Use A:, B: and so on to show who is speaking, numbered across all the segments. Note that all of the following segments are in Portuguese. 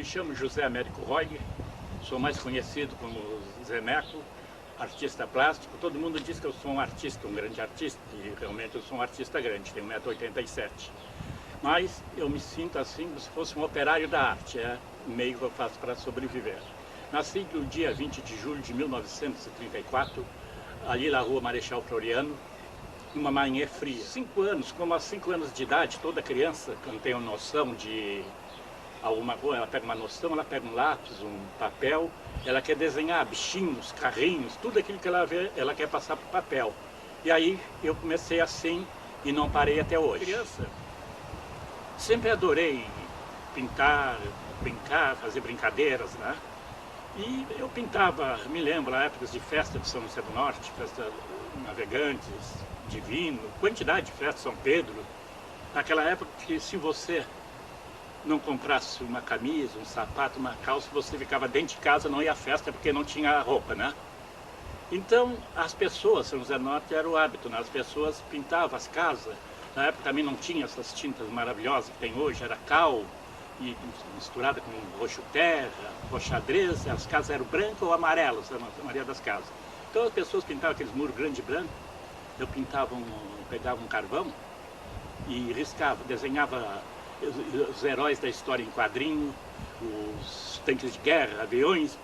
A: me chamo José Américo Roig, sou mais conhecido como Zé Meco, artista plástico. Todo mundo diz que eu sou um artista, um grande artista, e realmente eu sou um artista grande, tenho 1,87 m. Mas eu me sinto assim como se fosse um operário da arte, é o meio que eu faço para sobreviver. Nasci no dia 20 de julho de 1934, ali na rua Marechal Floriano, numa manhã fria. 5 anos, como aos 5 anos de idade, toda criança, quando tem uma noção de alguma coisa, ela pega uma noção, ela pega um lápis, um papel, ela quer desenhar bichinhos, carrinhos, tudo aquilo que ela vê, ela quer passar para o papel. E aí eu comecei assim e não parei até hoje. Criança, sempre adorei pintar, brincar, fazer brincadeiras, né? E eu pintava, me lembro, épocas de festa de São José do Norte, festa Navegantes, Divino, quantidade de festas, São Pedro. Naquela época que se você não comprasse uma camisa, um sapato, uma calça, você ficava dentro de casa, não ia à festa porque não tinha roupa, né? Então, as pessoas, São José do Norte era o hábito, né? As pessoas pintavam as casas. Na época também não tinha essas tintas maravilhosas que tem hoje, era cal, e misturada com roxo terra, roxadrez, as casas eram brancas ou amarelas, a maioria das casas. Então as pessoas pintavam aqueles muros grandes e brancos, eu pegava um carvão e riscava, desenhava os heróis da história em quadrinho, os tanques de guerra, aviões,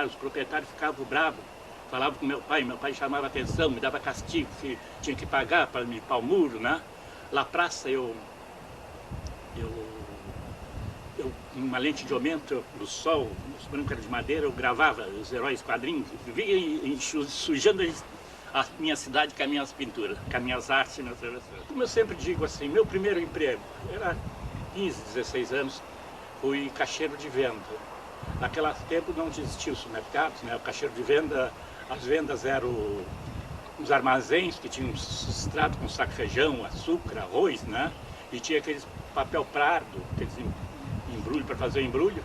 A: os proprietários ficavam bravos, falavam com meu pai chamava atenção, me dava castigo, que tinha que pagar para limpar o muro, né? Na praça numa lente de aumento do sol, os brancos eram de madeira, eu gravava os heróis quadrinhos, vivia sujando a minha cidade com as minhas pinturas, com as minhas artes e minhas travessuras. Como eu sempre digo assim, meu primeiro emprego, era 15, 16 anos, fui caixeiro de venda. Naquele tempo não existiam os supermercados, né? O caixeiro de venda, as vendas eram os armazéns que tinham um substrato com saco de feijão, açúcar, arroz, né? E tinha aqueles papel pardo, aqueles embrulho para fazer o embrulho.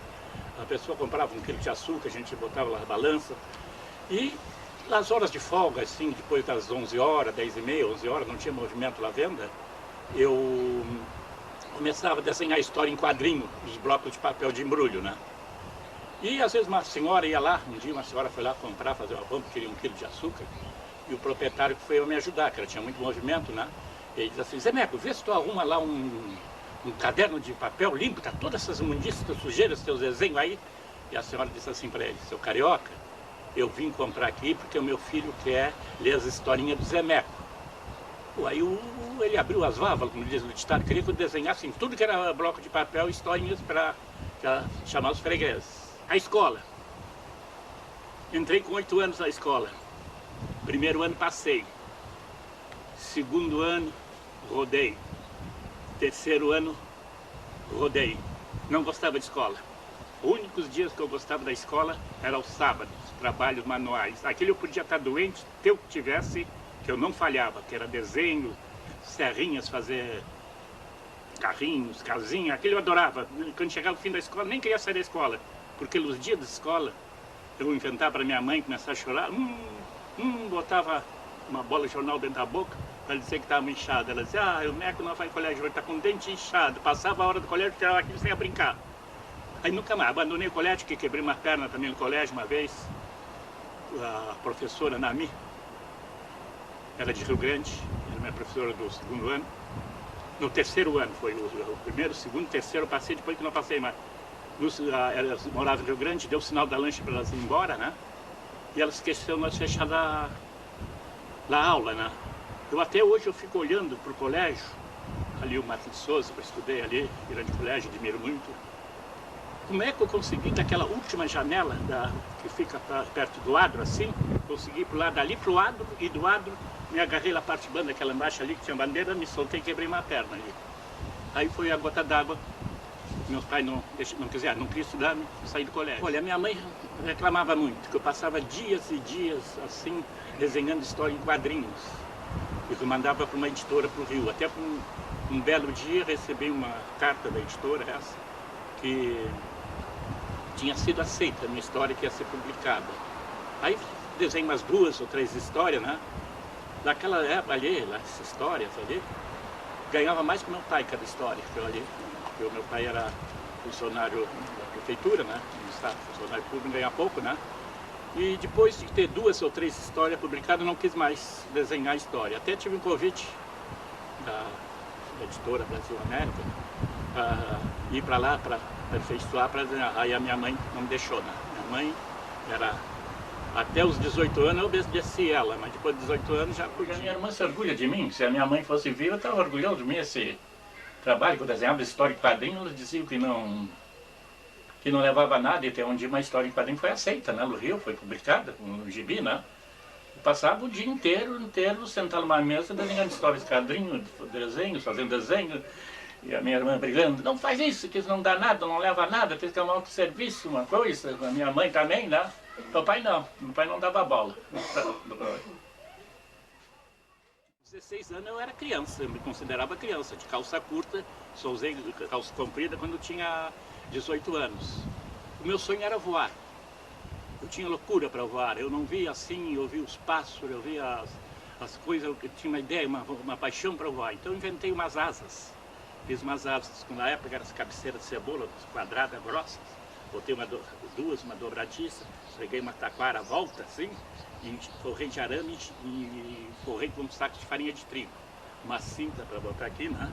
A: A pessoa comprava 1 quilo de açúcar, a gente botava lá na balança. E nas horas de folga, assim, depois das 11 horas, 10h30, 11 horas, não tinha movimento lá à venda, eu começava a desenhar a história em quadrinho, os blocos de papel de embrulho, né? E às vezes uma senhora ia lá, um dia uma senhora foi lá comprar, fazer uma compra, queria 1 quilo de açúcar, e o proprietário foi me ajudar, que ela tinha muito movimento, né? E ele disse assim, Zé Meco, vê se tu arruma lá um caderno de papel limpo, tá todas essas imundícias, sujeiras, seus desenhos aí. E a senhora disse assim para ele, seu carioca, eu vim comprar aqui porque o meu filho quer ler as historinhas do Zé Meco. Aí ele abriu as válvulas, como diz o ditado, queria que eu desenhasse em tudo que era bloco de papel, historinhas para chamar os fregueses. A escola. Entrei com 8 anos na escola. Primeiro ano passei. Segundo ano, rodei. Terceiro ano, rodei. Não gostava de escola. Os únicos dias que eu gostava da escola eram os sábados, trabalhos manuais. Aquele eu podia estar doente, ter o que tivesse, que eu não falhava, que era desenho, serrinhas, fazer carrinhos, casinha, aquele eu adorava. Quando chegava o fim da escola, nem queria sair da escola, porque nos dias de escola, eu inventava para minha mãe começar a chorar, botava uma bola de jornal dentro da boca, para dizer que estava inchado. Ela dizia, o Meco não vai ao colégio hoje, está com o dente inchado. Passava a hora do colégio, tirava aquilo sem a brincar. Aí nunca mais, abandonei o colégio, que quebrei uma perna também no colégio uma vez. A professora Nami, era de Rio Grande, era minha professora do 2º ano. No 3º ano, foi o primeiro, segundo, terceiro, eu passei, depois que não passei mais. Elas moravam em Rio Grande, deu o sinal da lancha para elas ir embora, né? E elas esqueceram nós fechar da aula, né? Até hoje eu fico olhando para o colégio, ali o Mato de Souza, que eu estudei ali, grande colégio, admiro muito. Como é que eu consegui, daquela última janela que fica perto do adro, assim, consegui pular dali para o adro, e do adro me agarrei na parte banda, aquela embaixo ali que tinha bandeira, me soltei e quebrei uma perna ali. Aí foi a gota d'água, meus pais não queriam estudar, saí do colégio. Olha, minha mãe reclamava muito, que eu passava dias e dias, assim, desenhando história em quadrinhos. E que eu mandava para uma editora para o Rio. Até um belo dia recebi uma carta da editora, essa, que tinha sido aceita a minha história, que ia ser publicada. Aí desenhei umas 2 ou 3 histórias, né? Naquela época ali, essas histórias ali, ganhava mais que meu pai cada história que eu ali. Porque o meu pai era funcionário prefeitura, né? No estado, funcionário público ganha pouco, né? E depois de ter 2 ou 3 histórias publicadas, não quis mais desenhar história. Até tive um convite da editora Brasil América para ir para lá para aperfeiçoar, para desenhar. Aí a minha mãe não me deixou, né? Minha mãe era... Até os 18 anos eu obedeci ela, mas depois dos 18 anos já podia. Minha irmã se orgulha de mim. Se a minha mãe fosse viva, eu estava orgulhoso de mim. Esse trabalho que eu desenhava, história em quadrinho, eles diziam que não levava nada, e até um dia uma história em quadrinho foi aceita, né? No Rio, foi publicada, no gibi, né? Eu passava o dia inteiro sentado numa mesa, desenhando histórias em quadrinho, desenhos, fazendo desenho. E a minha irmã brigando, não faz isso, que isso não dá nada, não leva a nada, tem que ter um outro serviço, uma coisa. A minha mãe também, né? Meu pai não dava bola. 16 anos eu era criança, eu me considerava criança, de calça curta, só usei calça comprida quando eu tinha 18 anos. O meu sonho era voar. Eu tinha loucura para voar, eu não via assim, eu via os pássaros, eu via as coisas, eu tinha uma ideia, uma paixão para voar. Então eu inventei umas asas. Fiz umas asas, na época eram as cabeceiras de cebola, quadradas, grossas. Botei uma dobradiça, peguei uma taquara à volta, assim, e forrei de arame e forrei com um saco de farinha de trigo. Uma cinta para botar aqui, né?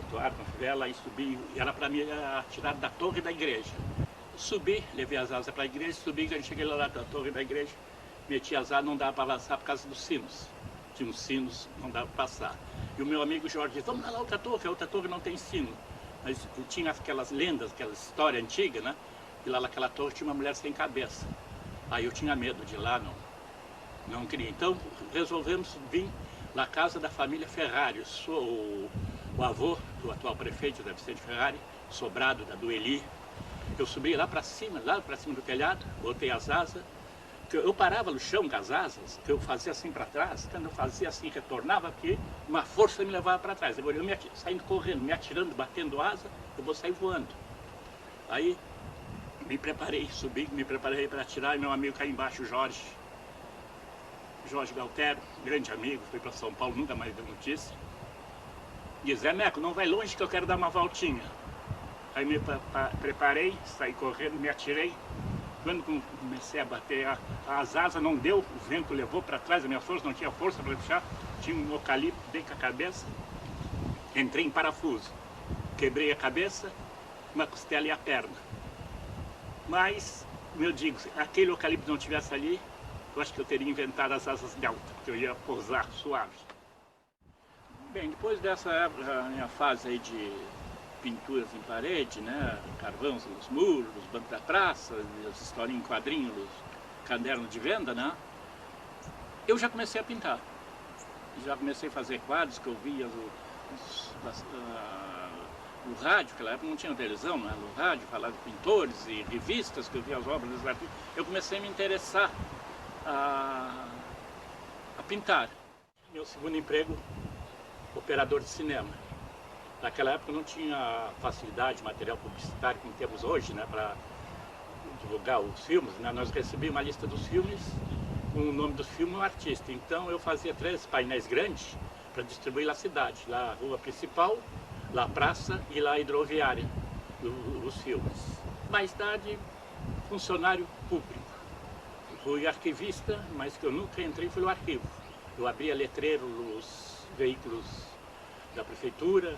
A: Botar uma fivela e subi, era para me atirar da torre da igreja. Subi, levei as asas para a igreja, subi, quando cheguei lá da torre da igreja, meti as asas, não dava para avançar por causa dos sinos. Tinha uns sinos, não dava para passar. E o meu amigo Jorge disse, vamos lá na outra torre, a outra torre não tem sino. Mas tinha aquelas lendas, aquela história antiga, né? E lá naquela torre tinha uma mulher sem cabeça. Aí eu tinha medo de ir lá, não queria. Então resolvemos vir na casa da família Ferrari. Eu sou o avô do atual prefeito, da Vicente Ferrari, sobrado da Dueli. Eu subi lá para cima do telhado, botei as asas. Eu parava no chão com as asas, que eu fazia assim para trás, quando eu fazia assim, retornava aqui, uma força me levava para trás. Eu saindo correndo, me atirando, batendo asa, eu vou sair voando. Aí me preparei, subi, me preparei para atirar, e meu amigo cá embaixo, Jorge Galtero, grande amigo, fui para São Paulo, nunca mais deu notícia. Diz, Zé Neco, não vai longe que eu quero dar uma voltinha. Aí me preparei, saí correndo, me atirei. Quando comecei a bater as asas, não deu, o vento levou para trás, a minha força não tinha força para puxar, tinha um eucalipto, dei com a cabeça, entrei em parafuso, quebrei a cabeça, uma costela e a perna. Mas, como eu digo, se aquele eucalipto não tivesse ali, eu acho que eu teria inventado as asas delta, porque eu ia pousar suave. Bem, depois dessa minha fase aí de pinturas em parede, né, carvões nos muros, nos bancos da praça, as historinhas em quadrinhos, caderno de venda, né, eu já comecei a pintar. Já comecei a fazer quadros que eu via no rádio, naquela época não tinha televisão, né, no rádio, falar de pintores e revistas que eu via as obras dos artistas. Eu comecei a me interessar a pintar. Meu segundo emprego, operador de cinema. Naquela época não tinha facilidade, material publicitário como temos hoje, né, para divulgar os filmes, né? Nós recebíamos uma lista dos filmes, com o nome do filme e o artista. Então eu fazia 3 painéis grandes para distribuir na cidade, lá a rua principal, lá a praça e lá a hidroviária, os filmes. Mais tarde, funcionário público. Fui arquivista, mas que eu nunca entrei foi no arquivo. Eu abria letreiro nos veículos da prefeitura,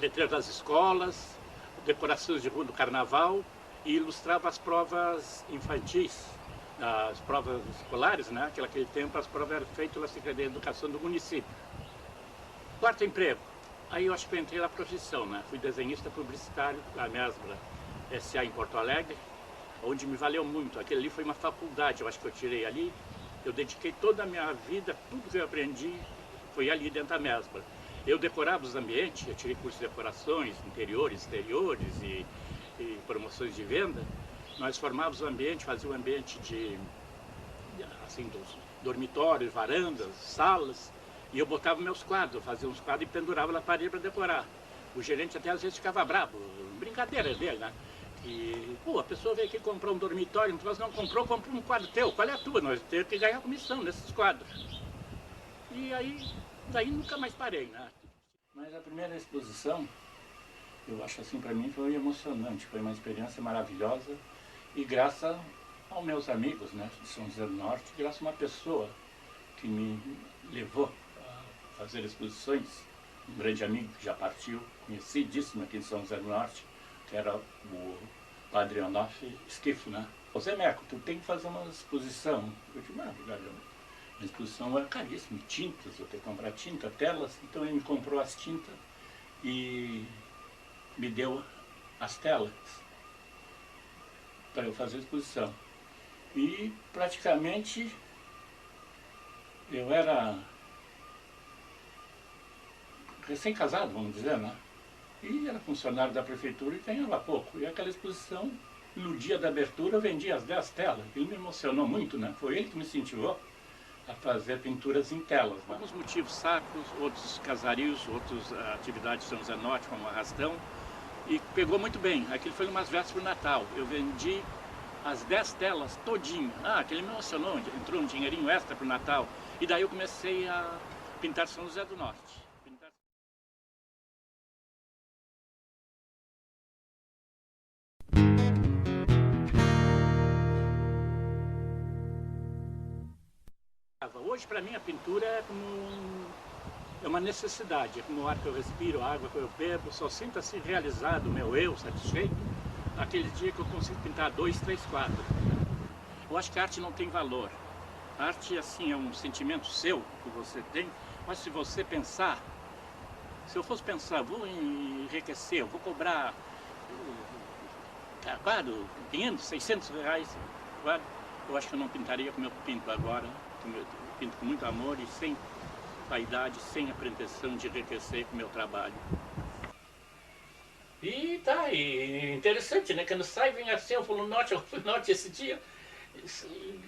A: letreiro das escolas, decorações de rua do carnaval e ilustrava as provas infantis, as provas escolares, né? Que naquele tempo as provas eram feitas pela Secretaria de Educação do município. Quarto emprego, aí eu acho que eu entrei na profissão, né? Fui desenhista publicitário da Mesbla S.A. em Porto Alegre, onde me valeu muito. Aquele ali foi uma faculdade, eu acho que eu tirei ali. Eu dediquei toda a minha vida, tudo que eu aprendi foi ali dentro da Mesbla. Eu decorava os ambientes, eu tirei curso de decorações, interiores, exteriores e promoções de venda. Nós formávamos o ambiente, fazíamos o ambiente assim, dos dormitórios, varandas, salas, e eu botava meus quadros, eu fazia uns quadros e pendurava na parede para decorar. O gerente até às vezes ficava bravo, brincadeira dele, né? E, pô, a pessoa veio aqui comprar um dormitório, nós não comprou um quadro teu, qual é a tua? Nós temos que ganhar comissão nesses quadros. E aí, daí nunca mais parei, né? Mas a primeira exposição eu acho assim, para mim foi emocionante, foi uma experiência maravilhosa e graças aos meus amigos, né, de São José do Norte, graças a uma pessoa que me levou a fazer exposições, um grande amigo que já partiu, conhecidíssimo aqui em São José do Norte, que era o padre Onofre Esquifo, né? Ô Zé Meco, tu tem que fazer uma exposição. Eu disse, a exposição é caríssima, tintas, eu tenho que comprar tinta, telas, então ele me comprou as tintas e me deu as telas para eu fazer a exposição. E praticamente eu era recém-casado, vamos dizer, né? E era funcionário da prefeitura e ganhava pouco. E aquela exposição, no dia da abertura, eu vendia as 10 telas. Ele me emocionou muito, né? Foi ele que me incentivou a fazer pinturas em telas. Né? Alguns motivos sacros, outros casarios, outras atividades de São José do Norte, como arrastão. E pegou muito bem. Aquilo foi umas vésperas do Natal. Eu vendi as 10 telas todinho. Aquele me emocionou, entrou um dinheirinho extra para o Natal. E daí eu comecei a pintar São José do Norte. Hoje, para mim, a pintura é como é uma necessidade, é como o ar que eu respiro, a água que eu bebo. Só sinto assim realizado, o meu eu, satisfeito, aquele dia que eu consigo pintar 2, 3 quadros. Eu acho que a arte não tem valor. A arte, assim, é um sentimento seu, que você tem, mas se você pensar, se eu fosse pensar, vou enriquecer, eu vou cobrar quadro, 500, 600 reais, quadro, eu acho que eu não pintaria como eu pinto agora. Eu pinto com muito amor e sem vaidade, sem a pretensão de enriquecer com o meu trabalho. E tá, e interessante, né? Quando sai, vem assim, eu fui norte esse dia,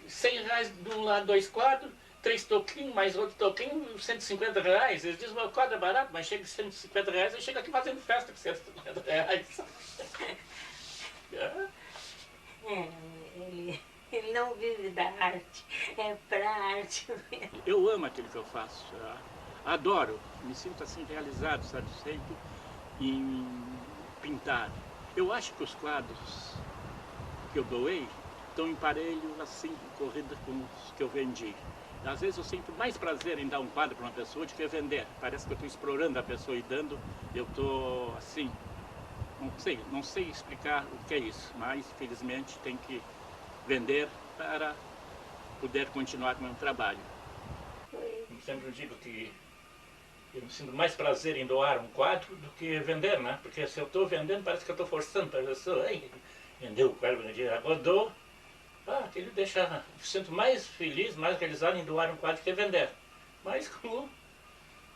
A: 100 reais de um lado, 2 quadros, 3 toquinhos, mais outro toquinho, 150 reais. Eles dizem, o quadro é barato, mas chega de 150 reais, eu chego aqui fazendo festa com 150 reais.
B: Ele não vive da arte, é pra arte mesmo.
A: Eu amo aquilo que eu faço, adoro, me sinto assim realizado, satisfeito em pintar. Eu acho que os quadros que eu doei estão em parelho, assim, corrida com os que eu vendi. Às vezes eu sinto mais prazer em dar um quadro para uma pessoa do que vender. Parece que eu estou explorando a pessoa e dando, eu estou assim, não sei explicar o que é isso, mas felizmente tem que vender para poder continuar com o meu trabalho. Eu sempre digo que eu me sinto mais prazer em doar um quadro do que vender, né? Porque se eu estou vendendo, parece que eu estou forçando para a pessoa. Vendeu o quadro, agora dou. Aquele deixa, me sinto mais feliz, mais realizado em doar um quadro que vender. Mas como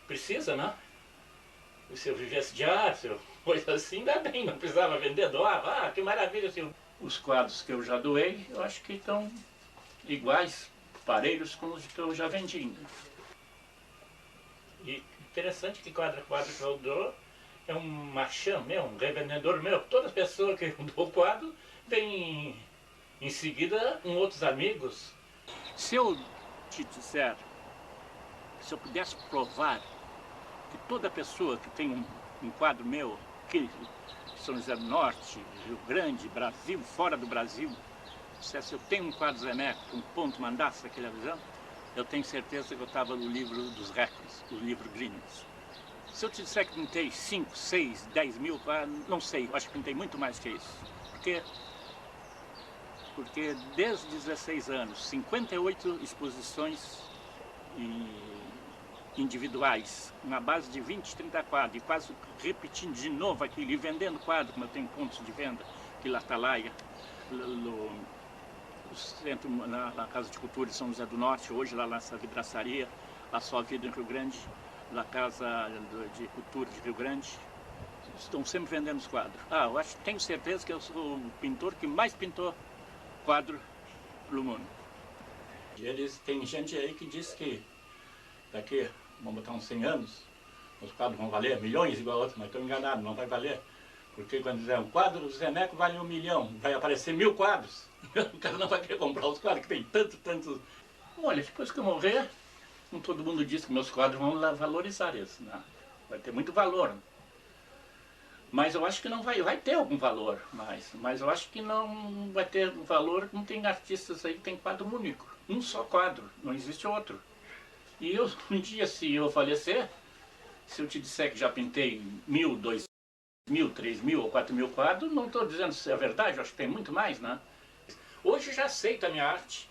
A: precisa, né? E se eu vivesse de arte, coisa assim, dá bem, não precisava vender, doava. Que maravilha! Assim. Os quadros que eu já doei, eu acho que estão iguais, parelhos com os que eu já vendi. E interessante que quadro que eu dou é um marchand meu, um revendedor meu. Todas as pessoas que eu dou o quadro vêm em seguida com outros amigos. Se eu te disser, se eu pudesse provar que toda pessoa que tem um quadro meu, que São José do Norte, Rio Grande, Brasil, fora do Brasil, se eu tenho um quadro Zé Meco, um ponto mandasse aquele avisão, eu tenho certeza que eu estava no livro dos recordes, no livro Guinness. Se eu te disser que pintei 5, 6, 10 mil, não sei, acho que pintei muito mais que isso. Porque desde 16 anos, 58 exposições individuais, na base de 20, 30 quadros, e quase repetindo de novo aquilo, e vendendo quadro, como eu tenho pontos de venda, aqui na Atalaia, no centro, na Casa de Cultura de São José do Norte, hoje lá nessa vidraçaria, a Só Vida em Rio Grande, na Casa de Cultura de Rio Grande, estão sempre vendendo os quadros. Eu tenho certeza que eu sou o pintor que mais pintou quadro no mundo. Tem gente aí que diz que daqui, vamos botar uns 100 anos, os quadros vão valer milhões igual a outros, mas estou enganado, não vai valer. Porque quando dizer um quadro do Zé Meco vale 1 milhão, vai aparecer 1000 quadros. O cara não vai querer comprar os quadros, que tem tantos. Olha, depois que eu morrer, como todo mundo diz que meus quadros vão valorizar isso, né? Vai ter muito valor. Mas eu acho que não vai ter algum valor mais. Mas eu acho que não vai ter valor, não tem artistas aí que tem quadro único. Um só quadro, não existe outro. E eu, um dia, se eu falecer, se eu te disser que já pintei 1.000, 2.000, 3.000 ou 4.000 quadros, não estou dizendo se é verdade, eu acho que tem muito mais, né? Hoje já aceito a minha arte,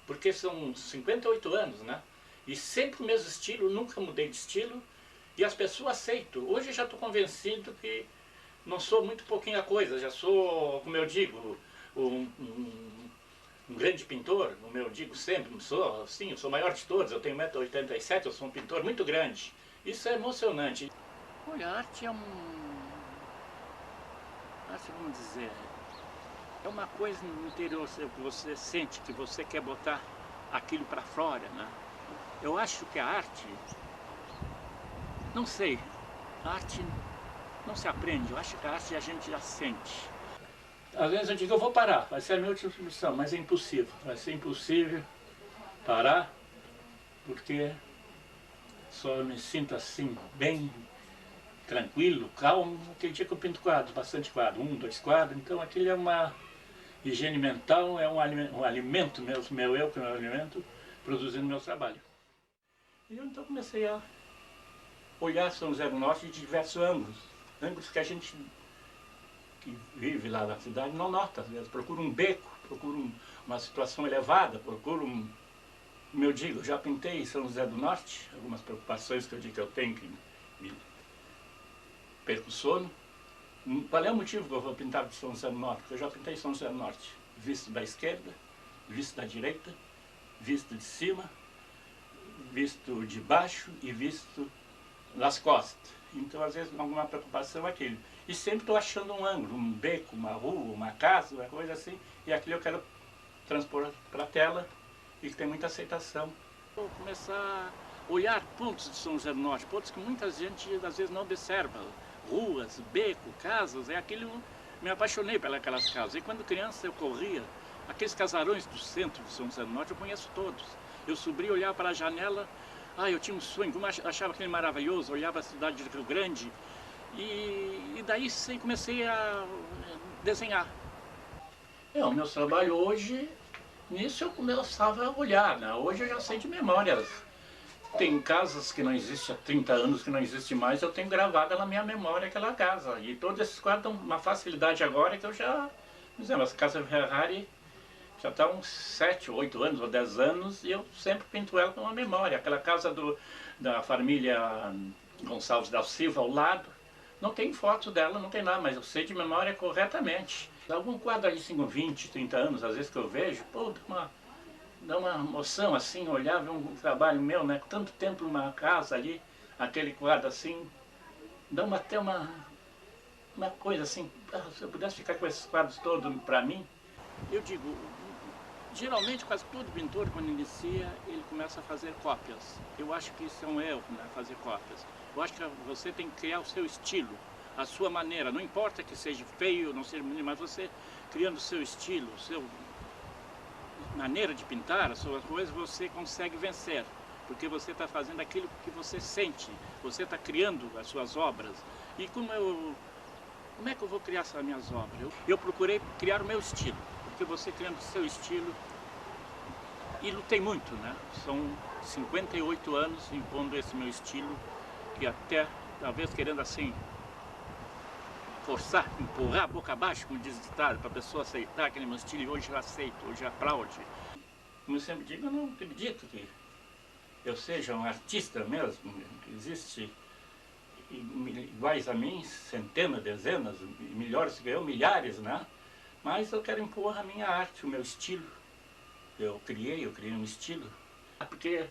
A: porque são 58 anos, né? E sempre o mesmo estilo, nunca mudei de estilo, e as pessoas aceitam. Hoje já estou convencido que não sou muito pouquinho a coisa, já sou, como eu digo, um grande pintor, como eu digo sempre, sou, sim, eu sou o maior de todos, eu tenho 1,87 m, eu sou um pintor muito grande. Isso é emocionante. Olha, a arte é vamos dizer, é uma coisa no interior que você sente, que você quer botar aquilo para fora, né? Eu acho que a arte, não sei, a arte não se aprende, eu acho que a arte a gente já sente. Às vezes eu digo, eu vou parar, vai ser a minha última missão, mas é impossível, vai ser impossível parar, porque só me sinto assim, bem tranquilo, calmo, aquele dia que eu pinto quadros, bastante quadros, 1, 2 quadros, então aquilo é uma higiene mental, é um alimento mesmo, meu eu que é um alimento, produzindo meu trabalho. E eu então comecei a olhar São José do Norte de diversos ângulos, ângulos que a gente que vive lá na cidade não nota, às vezes procura um beco, procura uma situação elevada, procura como eu digo, já pintei São José do Norte, algumas preocupações que eu digo que eu tenho, que me perco o sono. Qual é o motivo que eu vou pintar de São José do Norte? Porque eu já pintei São José do Norte, visto da esquerda, visto da direita, visto de cima, visto de baixo e visto das costas. Então, às vezes, alguma preocupação é aquilo. E sempre estou achando um ângulo, um beco, uma rua, uma casa, uma coisa assim, e aquilo eu quero transpor para a tela e que tem muita aceitação. Vou começar a olhar pontos de São José do Norte, pontos que muita gente às vezes não observa. Ruas, beco, casas, aquilo, me apaixonei pelas casas. E quando criança eu corria, aqueles casarões do centro de São José do Norte eu conheço todos. Eu subi, olhava para a janela, eu tinha um sonho, como achava aquele maravilhoso, olhava a cidade de Rio Grande, e daí comecei a desenhar. O meu trabalho hoje, nisso eu começava a olhar, né? Hoje eu já sei de memórias. Tem casas que não existem há 30 anos, que não existe mais, eu tenho gravada na minha memória aquela casa. E todos esses quadros dão uma facilidade agora que eu já... Por exemplo, essa casa Ferrari já está uns 7, 8 anos ou 10 anos e eu sempre pinto ela com uma memória. Aquela casa da família Gonçalves da Silva ao lado, não tem foto dela, não tem nada, mas eu sei de memória corretamente. Algum quadro aí, assim, com 20, 30 anos, às vezes que eu vejo, pô, dá uma emoção assim, olhar, ver um trabalho meu, né? Tanto tempo numa casa ali, aquele quadro assim, dá até uma coisa assim, se eu pudesse ficar com esses quadros todos para mim. Eu digo, geralmente quase todo pintor quando inicia, ele começa a fazer cópias. Eu acho que isso é um erro, né? Fazer cópias. Eu acho que você tem que criar o seu estilo, a sua maneira, não importa que seja feio, não seja bonito, mas você criando o seu estilo, o seu maneira de pintar as suas coisas, você consegue vencer, porque você está fazendo aquilo que você sente, você está criando as suas obras. E como é que eu vou criar essas minhas obras? Eu procurei criar o meu estilo, porque você criando o seu estilo, e lutei muito, né? São 58 anos impondo esse meu estilo, que até, talvez querendo assim, forçar, empurrar a boca abaixo, como diz o ditado, para a pessoa aceitar aquele meu estilo, e hoje eu aceito, hoje eu aplaude. Como eu sempre digo, eu não acredito que eu seja um artista mesmo, existe iguais a mim, centenas, dezenas, melhores que eu, milhares, né? Mas eu quero impor a minha arte, o meu estilo. Eu criei um estilo. Porque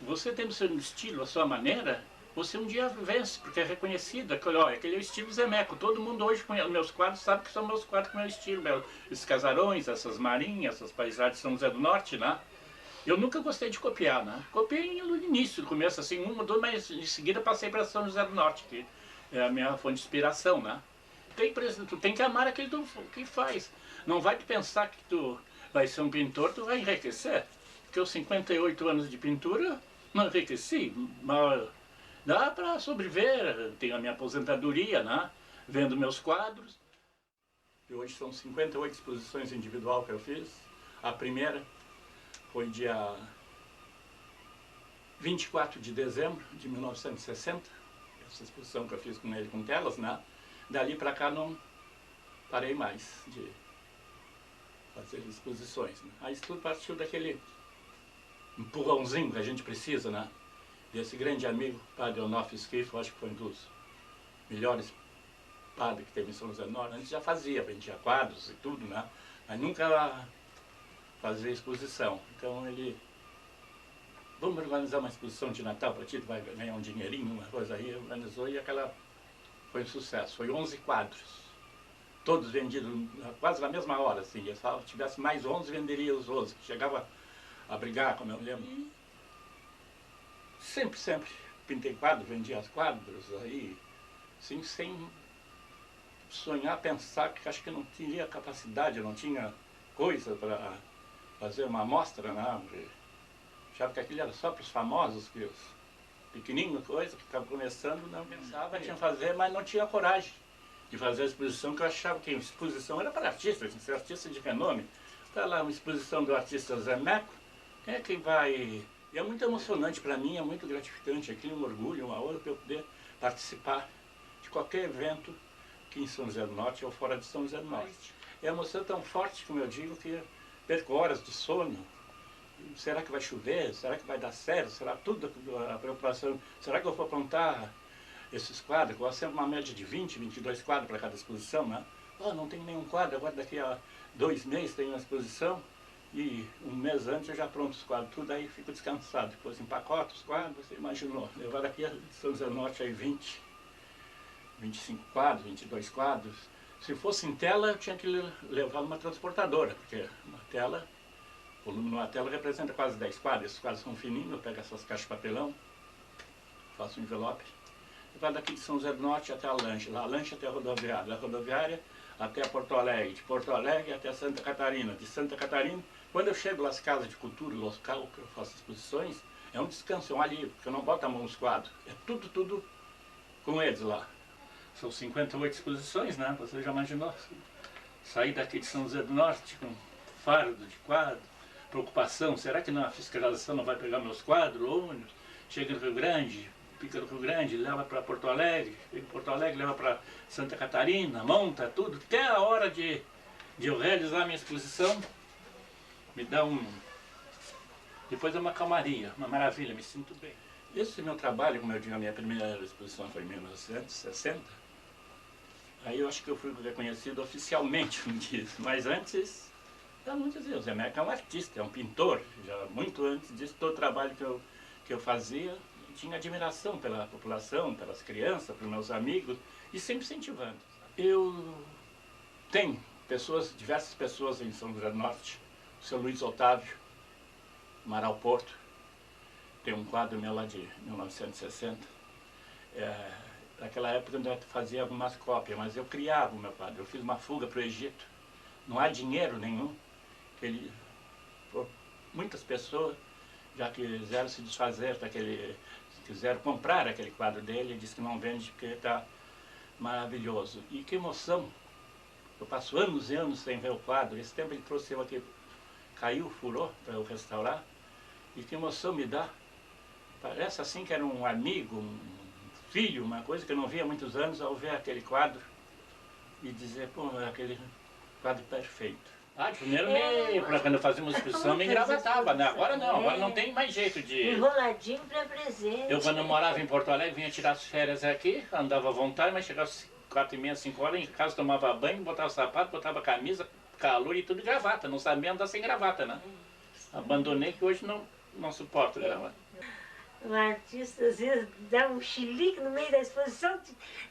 A: você tendo o seu estilo, a sua maneira, você um dia vence, porque é reconhecido. Aquele é o estilo Zemeco. Todo mundo hoje conhece meus quadros, sabe que são meus quadros com meu estilo. Esses casarões, essas marinhas, essas paisagens de São José do Norte, né? Eu nunca gostei de copiar, né? Copiei no início, no começo, assim, um ou dois, mas em seguida passei para São José do Norte, que é a minha fonte de inspiração, né? Tu tem que amar aquilo que faz. Não vai te pensar que tu vai ser um pintor, tu vai enriquecer. Porque os 58 anos de pintura, não enriqueci, mas dá para sobreviver, tenho a minha aposentadoria, né? vendo meus quadros. E hoje são 58 exposições individual que eu fiz. A primeira foi dia 24 de dezembro de 1960, essa exposição que eu fiz com ele com telas, né? Dali para cá não parei mais de fazer exposições, né? Aí isso tudo partiu daquele empurrãozinho que a gente precisa, né? Desse grande amigo, Padre Onofre Schifo, acho que foi um dos melhores padres que teve em São José do Norte. Antes já vendia quadros e tudo, né? Mas nunca fazia exposição. Então ele... Vamos organizar uma exposição de Natal para ti, tu vai ganhar um dinheirinho, uma coisa aí. Organizou e aquela foi um sucesso. Foi 11 quadros. Todos vendidos quase na mesma hora, assim. Eu falava, se tivesse mais 11, venderia os 11. Chegava a brigar, como eu lembro. Sempre pintei quadros, vendia os quadros, aí, assim, sem sonhar, pensar, que acho que não tinha capacidade, não tinha coisa para fazer uma amostra, não. Achava que aquilo era só para os famosos, que os pequenininhos, coisa, que estavam começando, não pensava, tinha que fazer, mas não tinha coragem de fazer a exposição, que eu achava que a exposição era para artistas, tinha que ser artista de renome. Está lá uma exposição do artista Zé Meco, quem é que vai... E é muito emocionante para mim, é muito gratificante, aquilo um orgulho, uma honra para eu poder participar de qualquer evento aqui em São José do Norte ou fora de São José do Norte. É uma emoção tão forte, como eu digo, que perco horas de sono. Será que vai chover? Será que vai dar certo? Será tudo a preocupação? Será que eu vou aprontar esses quadros? Eu sempre uma média de 20, 22 quadros para cada exposição, né? Não tem nenhum quadro, agora daqui a 2 meses tem uma exposição. E um mês antes eu já pronto os quadros, tudo, aí fico descansado. Depois empacoto os quadros, você imaginou. Levar daqui a São José do Norte aí 20, 25 quadros, 22 quadros. Se fosse em tela, eu tinha que levar numa transportadora, porque uma tela, o volume numa tela representa quase 10 quadros. Esses quadros são fininhos, eu pego essas caixas de papelão, faço um envelope. Levar daqui de São José do Norte até a Lanche, lá a Lanche até a rodoviária, da rodoviária até Porto Alegre, de Porto Alegre até Santa Catarina, de Santa Catarina. Quando eu chego nas casas de cultura local, que eu faço exposições, é um descanso, é um alívio, porque eu não boto a mão nos quadros. É tudo com eles lá. São 58 exposições, né? Você já imaginou? Sair daqui de São José do Norte com fardo de quadro, preocupação, será que na fiscalização não vai pegar meus quadros, ônibus? Chega no Rio Grande, fica no Rio Grande, leva para Porto Alegre, fica em Porto Alegre, leva para Santa Catarina, monta tudo, até a hora de eu realizar a minha exposição, me dá depois é uma calmaria, uma maravilha, me sinto bem. Esse meu trabalho, como eu digo, a minha primeira exposição foi em 1960, aí eu acho que eu fui reconhecido oficialmente disso, mas antes, eu não dizia, o Zé Meco é um artista, é um pintor, já muito antes disso, todo o trabalho que eu fazia, tinha admiração pela população, pelas crianças, pelos meus amigos, e sempre incentivando. Eu tenho diversas pessoas em São José do Norte, o seu Luiz Otávio, Amaral Porto, tem um quadro meu lá de 1960. Naquela época eu ainda fazia algumas cópias, mas eu criava o meu quadro. Eu fiz uma fuga para o Egito, não há dinheiro nenhum. Muitas pessoas já quiseram se desfazer daquele, quiseram comprar aquele quadro dele, e disse que não vende porque está maravilhoso. E que emoção! Eu passo anos e anos sem ver o quadro. Esse tempo ele trouxe eu aqui, caiu, furou para eu restaurar. E que emoção me dá. Parece assim que era um amigo, um filho, uma coisa que eu não via há muitos anos, ao ver aquele quadro e dizer, pô, aquele quadro perfeito. Primeiro quando eu fazia uma exposição me engravatava, né? Agora não tem mais jeito de...
B: Enroladinho para presente.
A: Eu quando eu morava em Porto Alegre, vinha tirar as férias aqui, andava à vontade, mas chegava às 4h30, 5 horas, em casa tomava banho, botava sapato, botava camisa, calor e tudo de gravata, não sabia andar sem gravata, né? Abandonei que hoje não suporto gravata.
B: O artista às vezes dava um chilique no meio da exposição,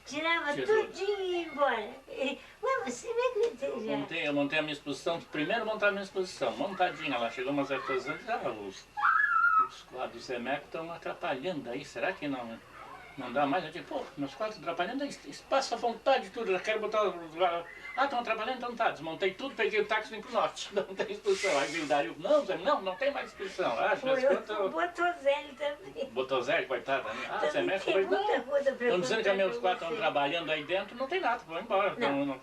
B: tirava tudinho e ia embora. Mas você me acredita?
A: Eu montei a minha exposição, primeiro montar a minha exposição, montadinha lá, chegou umas artesãs, os quadros Zé Meco estão atrapalhando aí, será que não? Não dá mais, eu digo, pô, meus quadros trabalhando, espaço à vontade, tudo, eu quero botar lá. Ah, estão trabalhando, então tá, desmontei tudo, peguei o táxi e vim pro norte, não tem exposição. Aí vem o Dario, não tem mais exposição. Ah,
B: O Botozelli também.
A: Botozelli, coitada, né? Ah, você
B: Também
A: mexe
B: tem
A: com ele?
B: muita
A: Não,
B: coisa pra
A: estão dizendo que
B: contar
A: meus
B: pra
A: quadros estão
B: você.
A: trabalhando aí dentro, não tem nada, vão embora.
B: Não,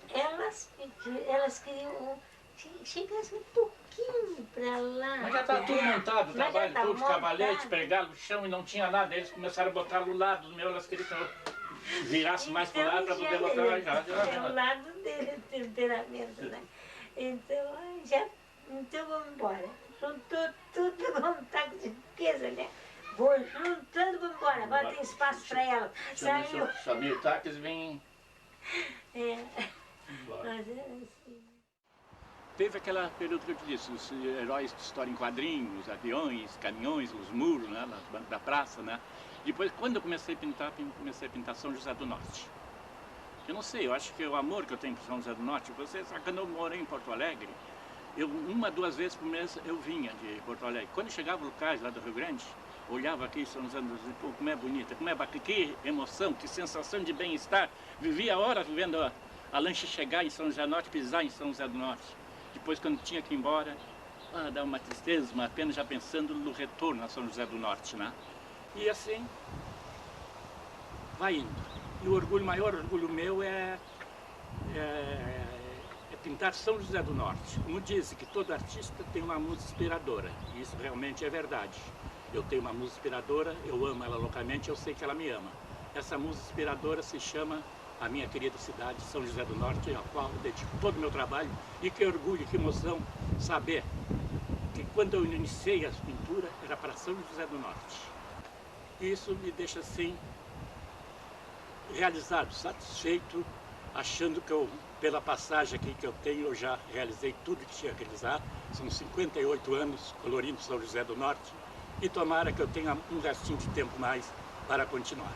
B: elas queriam que chegasse um pouquinho pra lá.
A: Mas já está tudo montado, o
B: Mas já
A: trabalho
B: tá
A: todo, cavalete,
B: montado.
A: pregar no chão e não tinha nada. Eles começaram a botar no lado do meu, elas queriam que eu virasse mais para lá para poder botar lá já.
B: É o lado dele, o temperamento, né? Então vamos embora. Juntou tudo, vamos estar com certeza, né? Vou juntando, vamos embora. Agora tem espaço para ela. Saiu.
A: Chamei o táxi e vim
B: É,
A: embora.
B: mas era assim.
A: Teve aquela período que eu te disse, os heróis de história em quadrinhos, aviões, caminhões, os muros, né, nas bancos da praça, né? Depois, quando eu comecei a pintar São José do Norte. Eu não sei, eu acho que o amor que eu tenho por São José do Norte, você sabe, quando eu morei em Porto Alegre, uma, duas vezes por mês eu vinha de Porto Alegre. Quando eu chegava locais lá do Rio Grande, olhava aqui São José do Norte, pô, como é bonita, como é bacana, que emoção, que sensação de bem-estar. Vivia horas vendo a lancha chegar em São José do Norte, pisar em São José do Norte. Depois, quando tinha que ir embora, dá uma tristeza, uma pena, já pensando no retorno a São José do Norte, né? E assim, vai indo. E o orgulho, maior orgulho meu é pintar São José do Norte. Como disse, que todo artista tem uma musa inspiradora, e isso realmente é verdade. Eu tenho uma musa inspiradora, eu amo ela loucamente, eu sei que ela me ama. Essa musa inspiradora se chama a minha querida cidade, São José do Norte, a qual eu dedico todo o meu trabalho. E que orgulho, que emoção saber que quando eu iniciei a pintura era para São José do Norte. Isso me deixa assim realizado, satisfeito, achando que eu, pela passagem aqui que eu tenho, eu já realizei tudo que tinha que realizar. São 58 anos colorindo São José do Norte e tomara que eu tenha um restinho de tempo mais para continuar.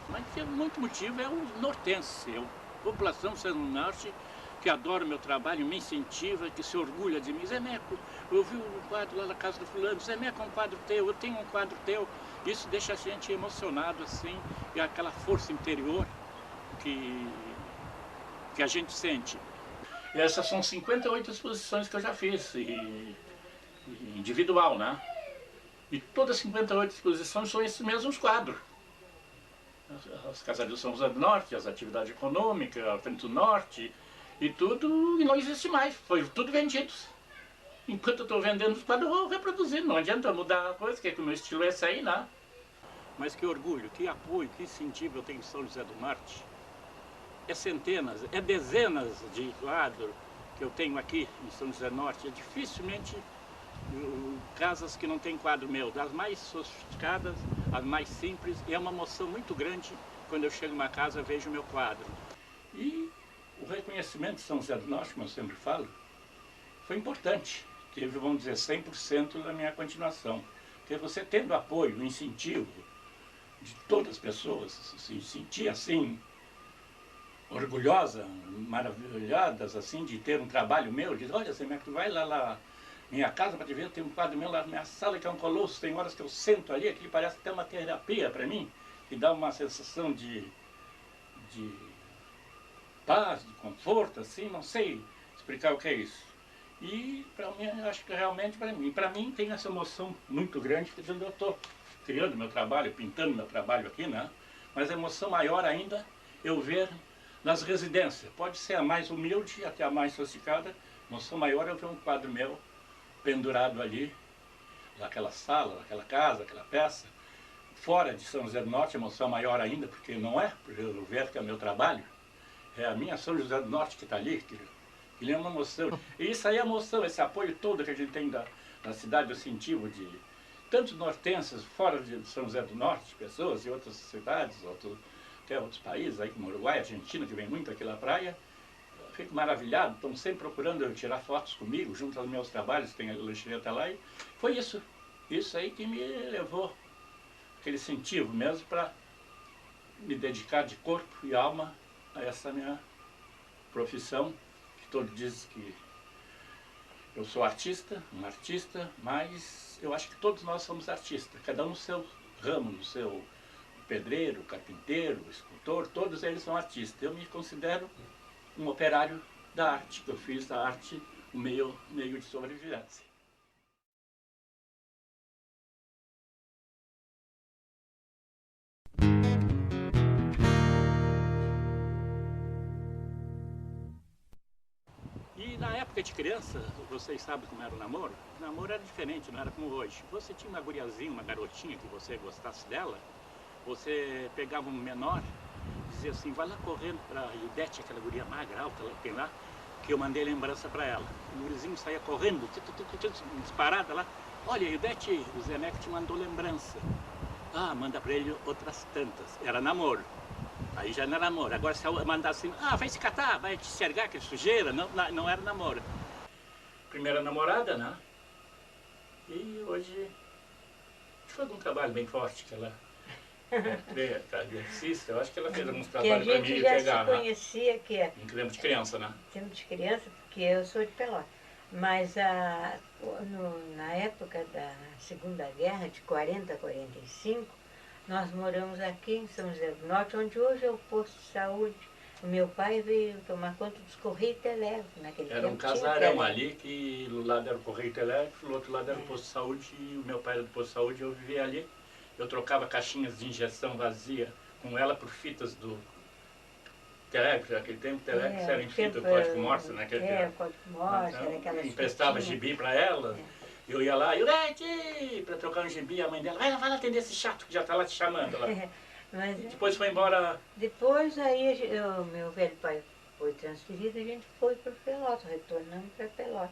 A: Mas muito motivo é o nortense, a população do São José do Norte, que adora o meu trabalho, me incentiva, que se orgulha de mim. Zé Meco, eu vi um quadro lá na casa do fulano, Zé Meco é um quadro teu, eu tenho um quadro teu. Isso deixa a gente emocionado assim, e aquela força interior que a gente sente. E essas são 58 exposições que eu já fiz, individual, né? E todas as 58 exposições são esses mesmos quadros. As casas de São José do Norte, as atividades econômicas, a Frente do Norte, e tudo, e não existe mais, foi tudo vendido. Enquanto eu estou vendendo os quadros, eu vou reproduzindo, não adianta mudar a coisa, que o meu estilo é esse aí, né? Mas que orgulho, que apoio, que incentivo eu tenho em São José do Norte. É centenas, é dezenas de quadros que eu tenho aqui em São José do Norte. É dificilmente casas que não tem quadro meu, das mais sofisticadas, as mais simples. E é uma emoção muito grande quando eu chego numa casa e vejo o meu quadro. E o reconhecimento de São José do Norte, como eu sempre falo, foi importante. Teve, vamos dizer, 100% da minha continuação. Porque você tendo apoio, incentivo de todas as pessoas, se sentir assim, orgulhosa, maravilhadas, assim, de ter um trabalho meu, diz, olha, você vai lá minha casa para te ver, tem um quadro meu lá na minha sala que é um colosso, tem horas que eu sento ali, aquilo parece até uma terapia para mim, que dá uma sensação de paz, de conforto, assim, não sei explicar o que é isso. E para mim, acho que realmente para mim tem essa emoção muito grande, que eu estou criando meu trabalho, pintando meu trabalho aqui, né? Mas a emoção maior ainda eu ver nas residências, pode ser a mais humilde até a mais sofisticada, emoção maior eu ver um quadro meu pendurado ali, naquela sala, naquela casa, aquela peça, fora de São José do Norte, emoção maior ainda, porque não é, porque eu ver que é meu trabalho, é a minha São José do Norte que está ali, que é uma emoção. E isso aí é a emoção, esse apoio todo que a gente tem da cidade, eu incentivo de tantos nortenses fora de São José do Norte, pessoas de outras cidades, até outros países, aí como Uruguai, Argentina, que vem muito aqui na praia, eu fico maravilhado, estão sempre procurando eu tirar fotos comigo, junto aos meus trabalhos, tem a lanchonete lá, e foi isso aí que me levou, aquele incentivo mesmo para me dedicar de corpo e alma a essa minha profissão, que todos dizem que eu sou artista, um artista, mas eu acho que todos nós somos artistas, cada um no seu ramo, no seu pedreiro, carpinteiro, escultor, todos eles são artistas. Eu me considero um operário da arte, que eu fiz da arte um meio de sobrevivência. E na época de criança, vocês sabem como era o namoro? O namoro era diferente, não era como hoje. Você tinha uma guriazinha, uma garotinha que você gostasse dela, você pegava um menor, dizia assim, vai lá correndo para a Ildete, aquela guria magra, alta, lá, tem lá, que eu mandei lembrança para ela. O gurizinho saía correndo, disparada lá. Olha, Ildete, o Zé Neco te mandou lembrança. Ah, manda para ele outras tantas. Era namoro. Aí já não era namoro. Agora se eu mandar assim, vai se catar, vai te enxergar, aquele sujeira, não era namoro. Primeira namorada, né? E hoje foi um trabalho bem forte que ela exercício. Eu acho que ela fez alguns trabalhos para mim
B: que a gente já
A: pegar,
B: se conhecia, que é...
A: Em tempo de criança, né?
B: Em tempo de criança, porque eu sou de Pelotas. Mas na época da Segunda Guerra, de 40 a 45, nós moramos aqui em São José do Norte, onde hoje é o posto de saúde. O meu pai veio tomar conta dos Correios Telégrafos naquele tempo.
A: Era um casarão ali, que do lado era o Correio Telégrafo, do outro lado era o posto de saúde, e o meu pai era do posto de saúde, eu vivia ali. Eu trocava caixinhas de injeção vazia com ela por fitas do telégrafo, naquele tempo o telégrafo era em fita, o código Morse, né?
B: O código Morse,
A: então,
B: aquelas
A: emprestava gibi para ela, eu ia lá, Iurete, para trocar um gibi, a mãe dela, vai lá atender esse chato que já está lá te chamando. Lá.
B: Mas,
A: depois foi embora...
B: Depois aí meu velho pai foi transferido, a gente foi para Pelotas, retornamos para Pelotas.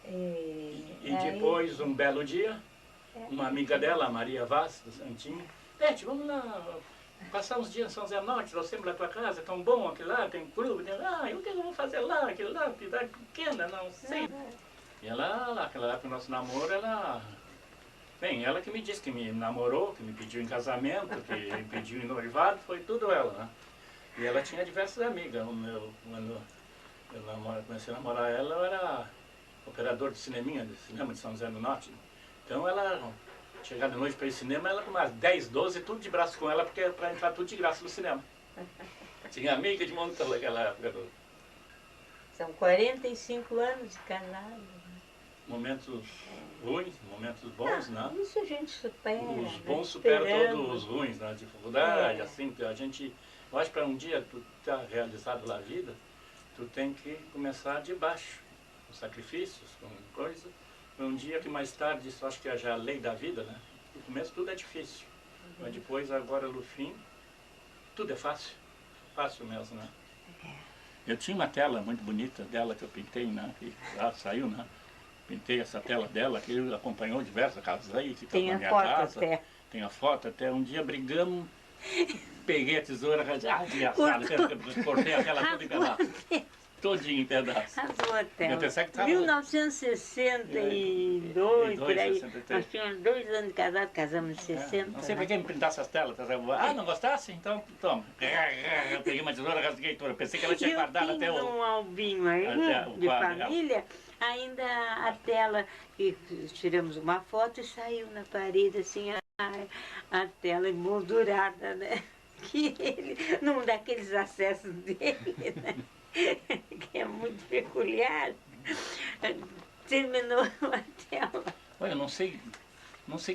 A: E depois, um belo dia, uma amiga dela, a Maria Vaz, do Santinho, Bete, vamos lá passar uns dias em São José Norte, nós sempre na tua casa, tão bom aquilo lá, tem clube, o que eu vou fazer lá, aquilo lá, cidade pequena, não sei. E ela, naquela época do nosso namoro, ela que me disse que me namorou, que me pediu em casamento, que me pediu em noivado, foi tudo ela, né? E ela tinha diversas amigas. Quando eu comecei a namorar ela, eu era operador de cinema de São José do Norte. Então ela, chegar de noite para ir ao cinema, ela com umas 10, 12, tudo de braço com ela, porque era para entrar tudo de graça no cinema. Tinha amiga de montão naquela época.
B: São 45 anos de casado.
A: Momentos ruins, momentos bons, né?
B: Isso a gente supera.
A: Os bons superam todos os ruins, né? Dificuldade, assim, a gente... Eu acho que para um dia tu estar realizado na vida, tu tem que começar de baixo, com sacrifícios, com coisas. Para um dia que mais tarde, isso acho que é já a lei da vida, né? No começo tudo é difícil, mas depois, agora no fim, tudo é fácil. Fácil mesmo, né? Eu tinha uma tela muito bonita dela que eu pintei, né? Que lá saiu, né? Pintei essa tela dela, que ele acompanhou diversas casas aí, ficava na minha casa. Tem a foto até. Um dia brigamos, peguei a tesoura, cortei a tela toda em pedaços. Todinho em pedaços.
B: Eu pensei que estava... 1962, por aí.
A: 63.
B: Nós tínhamos 2 anos de casado, casamos em 60.
A: Não sei para quem me pintasse as telas. Não gostasse? Então toma. Eu peguei uma tesoura, rasguei toda. Pensei que ela tinha guardado até o...
B: um albinho aí, de família, ainda a tela, e tiramos uma foto e saiu na parede, assim, a tela emoldurada, né? Que ele, num daqueles acessos dele, né? Que é muito peculiar, terminou a tela.
A: Olha, eu não sei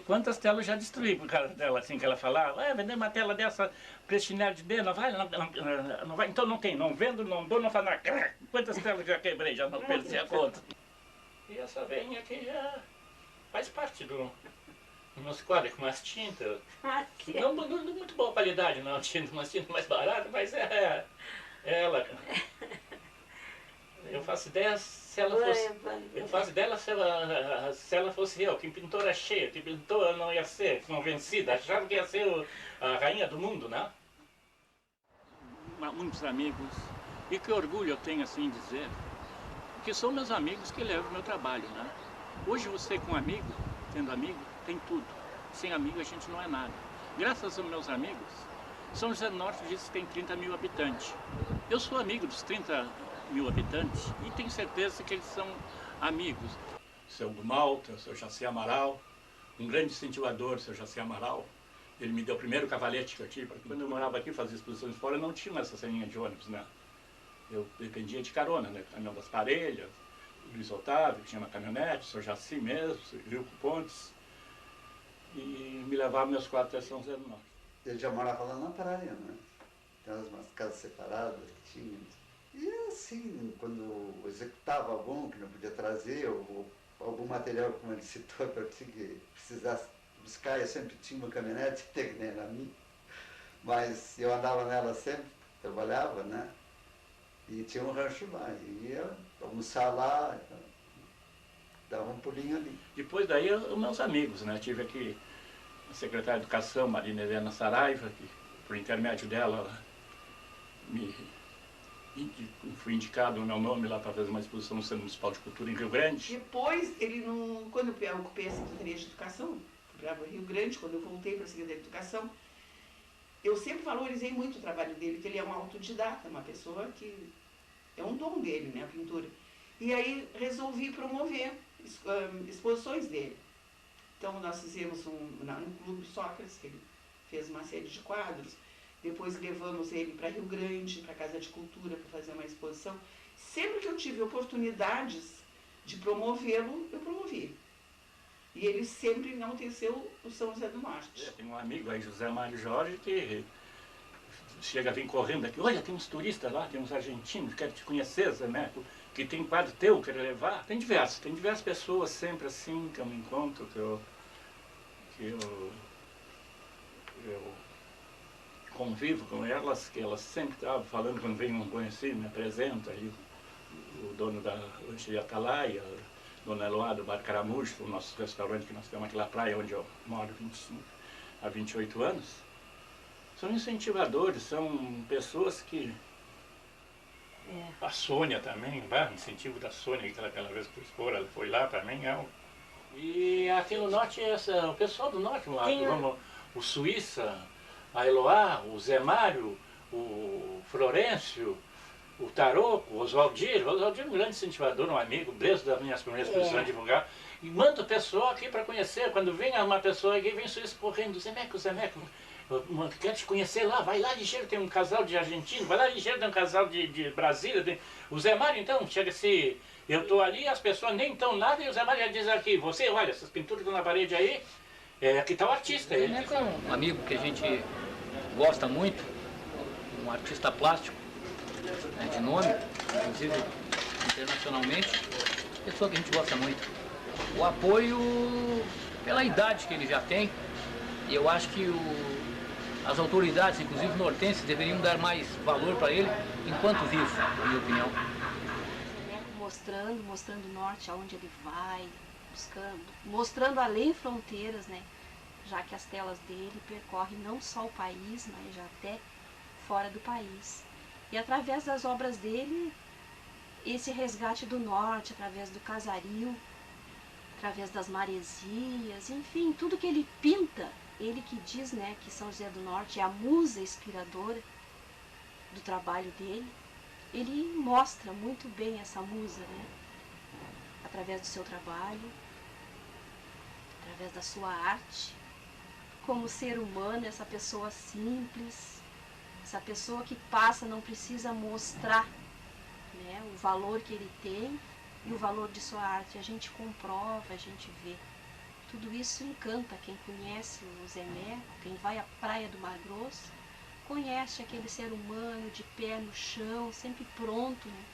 A: quantas telas eu já destruí por causa dela, assim, que ela falava, vender uma tela dessa para esse nerd dele, não vai, não vai, então não tem, não vendo, não dou, não faz nada. Quantas telas já quebrei, já não perdi a conta. E essa veinha aqui já faz parte do nosso quadro, com umas tintas, não muito boa qualidade, não, umas tintas mais baratas, mas é ela. Eu faço ideia se ela fosse. Eu faço ideia se ela fosse eu. Quem pintou era cheia, quem pintou ela não ia ser convencida. Achava que ia ser a rainha do mundo, né? Muitos amigos. E que orgulho eu tenho assim de dizer que são meus amigos que levam o meu trabalho, né? Hoje você com amigo, tendo amigo, tem tudo. Sem amigo a gente não é nada. Graças aos meus amigos, São José do Norte diz que tem 30 mil habitantes. Eu sou amigo dos 30 mil habitantes e tenho certeza que eles são amigos. Seu Malta, seu Jaci Amaral, um grande incentivador, seu Jaci Amaral. Ele me deu o primeiro cavalete que eu tive. Quando eu morava aqui, fazia exposições fora, não tinha essa linha de ônibus, né? Eu dependia de carona, né? Caminhão das Parelhas, Luiz Otávio, tinha uma caminhonete, o Sr. Jaci mesmo, Rio Pontes, e me levava meus quatro até São José do Norte.
C: Ele já morava lá na praia, né? Tem umas casas separadas que tinha. E assim, quando executava algum que não podia trazer, ou algum material, como ele citou, para que precisasse buscar, eu sempre tinha uma caminhonete, até que nem era minha, mas eu andava nela sempre, trabalhava, né? E tinha um rancho lá, e ia almoçar lá, dava um pulinho ali.
A: Depois daí, os meus amigos, né? Tive aqui a secretária de Educação, Marina Helena Saraiva, que por intermédio dela fui indicado o meu nome lá para fazer uma exposição no Centro Municipal de Cultura em Rio Grande.
D: Depois, quando eu ocupei a Secretaria de Educação, para Rio Grande, quando eu voltei para a Secretaria de Educação, eu sempre valorizei muito o trabalho dele, que ele é um autodidata, uma pessoa que é um dom dele, né, a pintura. E aí resolvi promover exposições dele. Então nós fizemos no Clube Sócrates, que ele fez uma série de quadros. Depois levamos ele para Rio Grande, para a Casa de Cultura, para fazer uma exposição. Sempre que eu tive oportunidades de promovê-lo, eu promovi. E ele sempre enalteceu o São José do Norte.
A: Tem um amigo aí, José Mário Jorge, que chega a vir correndo aqui. Olha, tem uns turistas lá, tem uns argentinos, quero te conhecer, Zé Neto, que tem quadro teu, quero levar. Tem diversas pessoas sempre assim que eu me encontro, que eu convivo com elas, que elas sempre estavam falando, quando vem um conhecido, me apresenta, aí o dono da Lancheria Atalaia, Dona Eloá do Bar Caramujo, o nosso restaurante que nós temos aqui na praia, onde eu moro há 28 anos, são incentivadores, são pessoas que... A Sônia também, o incentivo da Sônia, aquela vez que eu expor, ela foi lá também. E aqui no Norte, o pessoal do Norte, o Suíça, a Eloá, o Zé Mário, o Florencio, o Taroco, o Oswaldir. O Oswaldir é um grande incentivador, um amigo, desde das minhas primeiras exposições de divulgar. E manda o pessoal aqui para conhecer. Quando vem uma pessoa aqui, vem o Suíça correndo, Zé Meco, quero te conhecer lá, vai lá ligeiro, tem um casal de argentino, vai lá ligeiro, tem um casal de Brasília. O Zé Mário, então, chega se eu estou ali, as pessoas nem estão nada, e o Zé Mário já diz aqui, você, olha, essas pinturas que estão na parede aí, aqui está o artista.
E: Ele é um amigo que a gente gosta muito, um artista plástico, né, de nome, inclusive internacionalmente, pessoa que a gente gosta muito. O apoio pela idade que ele já tem, e eu acho que as autoridades, inclusive nortenses, deveriam dar mais valor para ele enquanto vivo, na minha opinião.
F: Mostrando o norte, aonde ele vai, mostrando além fronteiras, né? Já que as telas dele percorrem não só o país, mas já até fora do país. E através das obras dele, esse resgate do norte, através do casario, através das maresias, enfim, tudo que ele pinta, ele que diz, né, que São José do Norte é a musa inspiradora do trabalho dele, ele mostra muito bem essa musa, né, através do seu trabalho, através da sua arte, como ser humano, essa pessoa simples, essa pessoa que passa, não precisa mostrar, né, o valor que ele tem e o valor de sua arte. A gente comprova, a gente vê. Tudo isso encanta quem conhece o Zé Neco, quem vai à praia do Mar Grosso, conhece aquele ser humano de pé no chão, sempre pronto, né,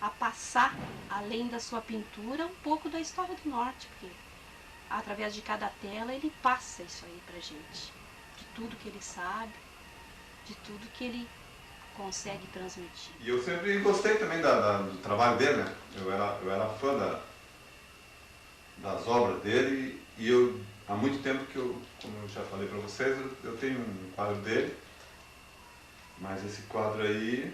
F: a passar, além da sua pintura, um pouco da história do Norte, porque através de cada tela ele passa isso aí pra gente, de tudo que ele sabe, de tudo que ele consegue transmitir.
G: E eu sempre gostei também do trabalho dele, né? Eu era fã das obras dele, e eu, há muito tempo que como eu já falei para vocês, eu tenho um quadro dele, mas esse quadro aí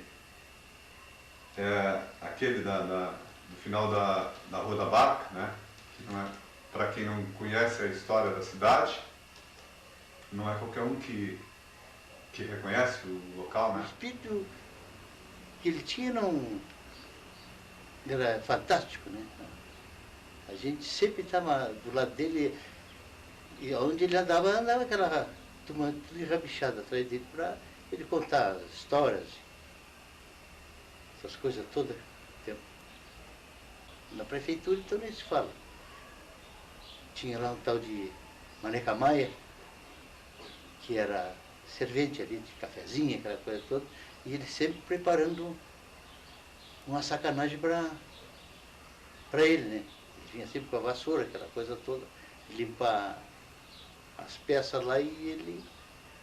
G: é aquele do final da Rua da Barca, né? Que não é, para quem não conhece a história da cidade, não é qualquer um que reconhece o local, né?
C: O espírito que ele tinha era fantástico, né? A gente sempre estava do lado dele, e onde ele andava
H: turma tudo enrabichada atrás dele para ele contar as histórias, essas coisas todas. Na prefeitura, então, nem se fala. Tinha lá um tal de Maneca Maia, que era servente ali de cafezinho, aquela coisa toda, e ele sempre preparando uma sacanagem para ele, né? Ele vinha sempre com a vassoura, aquela coisa toda, limpar as peças lá, e ele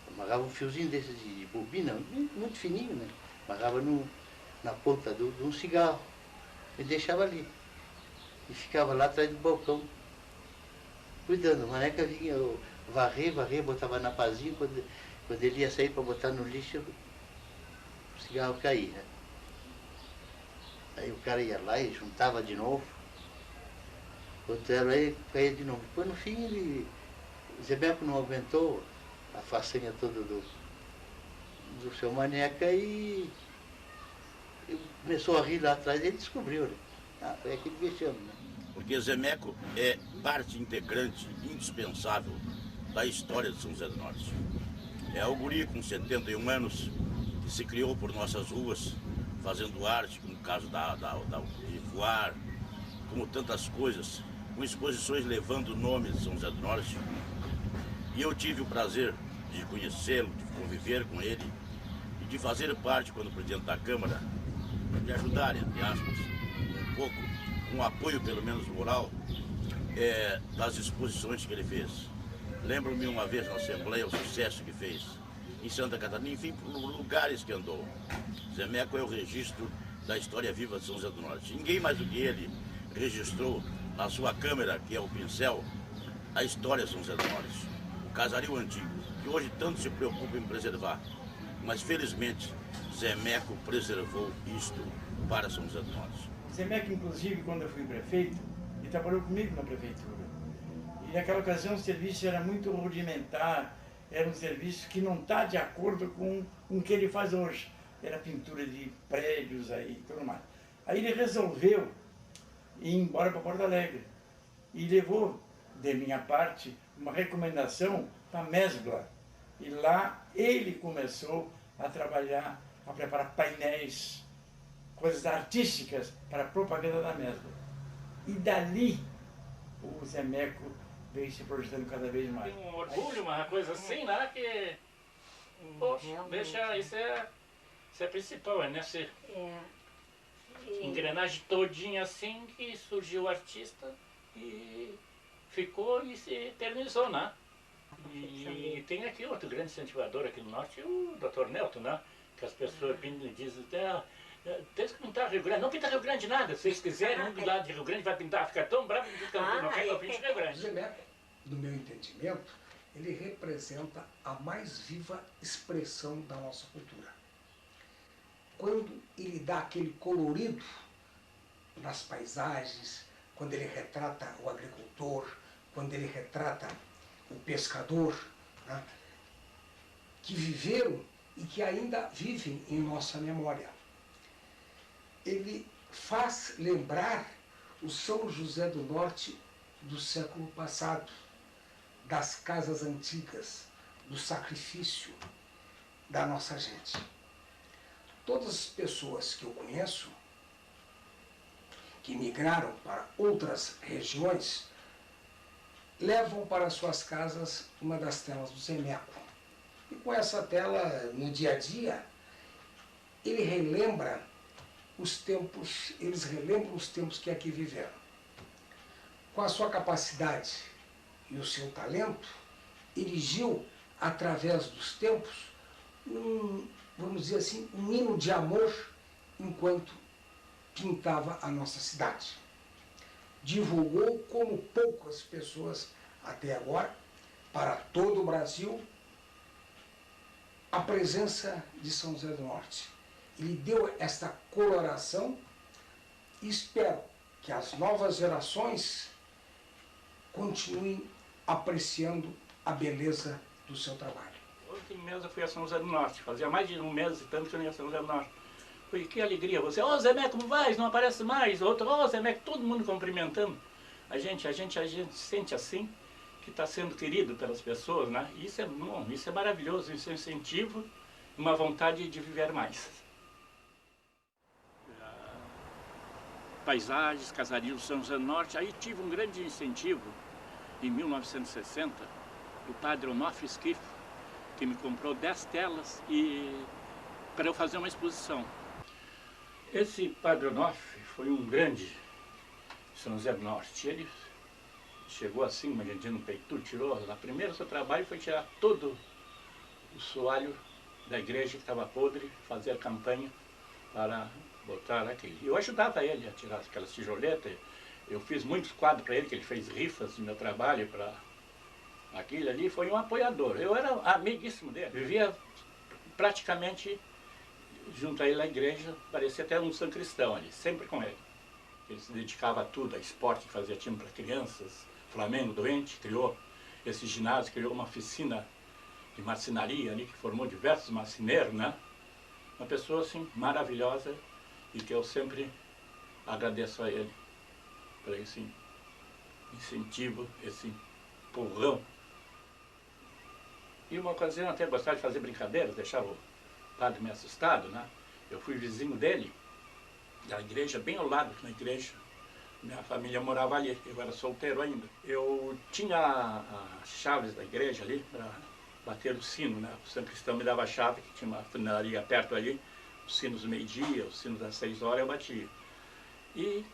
H: amarrava um fiozinho desses de bobina, muito fininho, né? Amarrava na ponta de um cigarro e deixava ali. E ficava lá atrás do balcão, cuidando. O Maneca vinha varrer, botava na pazinha, quando ele ia sair para botar no lixo, o cigarro caía. Aí o cara ia lá e juntava de novo, outro era aí, caía de novo. Depois no fim o Zé Meco não aguentou a façanha toda do seu Maneca e começou a rir lá atrás, e ele descobriu, né? Foi aquele vexame, né?
I: Porque Zé Meco é parte integrante, indispensável da história de São José do Norte. É o guri com 71 anos que se criou por nossas ruas, fazendo arte, como o caso de voar, como tantas coisas, com exposições levando o nome de São José do Norte. E eu tive o prazer de conhecê-lo, de conviver com ele e de fazer parte, quando presidente da Câmara, de ajudar, entre aspas, um pouco, com apoio pelo menos moral, das exposições que ele fez. Lembro-me uma vez na Assembleia o sucesso que fez em Santa Catarina, enfim, por lugares que andou. Zé Meco é o registro da história viva de São José do Norte. Ninguém mais do que ele registrou na sua câmera, que é o pincel, a história de São José do Norte. O casario antigo, que hoje tanto se preocupa em preservar. Mas felizmente, Zé Meco preservou isto para São José do Norte.
J: Zé Meco, inclusive, quando eu fui prefeito, ele trabalhou comigo na prefeitura. E naquela ocasião o serviço era muito rudimentar, era um serviço que não está de acordo com o que ele faz hoje. Era pintura de prédios aí e tudo mais. Aí ele resolveu ir embora para Porto Alegre e levou, de minha parte, uma recomendação para a Mesbla. E lá ele começou a trabalhar, a preparar painéis, coisas artísticas para a propaganda da Mesbla. E dali o Zé Meco veio se projetando cada vez mais.
A: Tem um orgulho, uma coisa assim, né? Que, poxa, deixa, isso é principal, é nessa engrenagem todinha assim que surgiu o artista e ficou e se eternizou, né? E tem aqui outro grande incentivador aqui no Norte, o Dr. Nelton, né? Que as pessoas dizem, tem que pintar Rio Grande. Não pinta Rio Grande nada, se vocês quiserem, um do lado de Rio Grande vai pintar, fica tão bravo que não quer que eu pinte Rio Grande.
K: Zé Meco, no meu entendimento, ele representa a mais viva expressão da nossa cultura. Quando ele dá aquele colorido nas paisagens, quando ele retrata o agricultor, quando ele retrata o pescador, né, que viveram e que ainda vivem em nossa memória. Ele faz lembrar o São José do Norte do século passado, das casas antigas, do sacrifício da nossa gente. Todas as pessoas que eu conheço, que migraram para outras regiões, levam para suas casas uma das telas do Zé Meco. E com essa tela, no dia a dia, eles relembram os tempos que aqui viveram. Com a sua capacidade e o seu talento, erigiu, através dos tempos, vamos dizer assim, um hino de amor enquanto pintava a nossa cidade. Divulgou como poucas pessoas até agora, para todo o Brasil, a presença de São José do Norte. Ele deu esta coloração e espero que as novas gerações continuem apreciando a beleza do seu trabalho.
A: Ontem mesmo eu fui a São José do Norte, fazia mais de um mês e tanto que eu não ia a São José do Norte. Foi que alegria, você, Zé Meco, como vai? Não aparece mais. Outro, Zé Meco, todo mundo cumprimentando. A gente sente assim, que está sendo querido pelas pessoas, né? Isso é bom, isso é maravilhoso, isso é um incentivo, uma vontade de viver mais. Paisagens, casarios São José do Norte, aí tive um grande incentivo, em 1960, do padre Onofre Schifo, que me comprou 10 telas para eu fazer uma exposição. Esse padre Onofre foi um grande São José do Norte. Ele chegou assim, uma gente no peito, tirou, lá primeiro seu trabalho foi tirar todo o soalho da igreja que estava podre, fazer campanha para botar aqui. Eu ajudava ele a tirar aquelas tijoletas, eu fiz muitos quadros para ele, que ele fez rifas do meu trabalho para aquilo ali, foi um apoiador. Eu era amiguíssimo dele, vivia praticamente junto a ele na igreja, parecia até um São Cristão ali, sempre com ele. Ele se dedicava a tudo, a esporte, fazia time para crianças, Flamengo doente, criou esse ginásio, criou uma oficina de marcenaria ali, que formou diversos marceneiros, né? Uma pessoa assim maravilhosa e que eu sempre agradeço a ele por esse incentivo, esse empurrão. E uma ocasião eu até gostava de fazer brincadeiras, deixava o padre meio assustado, né? Eu fui vizinho dele, da igreja, bem ao lado da igreja. Minha família morava ali, eu era solteiro ainda. Eu tinha as chaves da igreja ali para bater o sino, né? O São Cristão me dava a chave, que tinha uma funilaria perto ali, os sinos do meio-dia, os sinos das 6 horas eu batia. E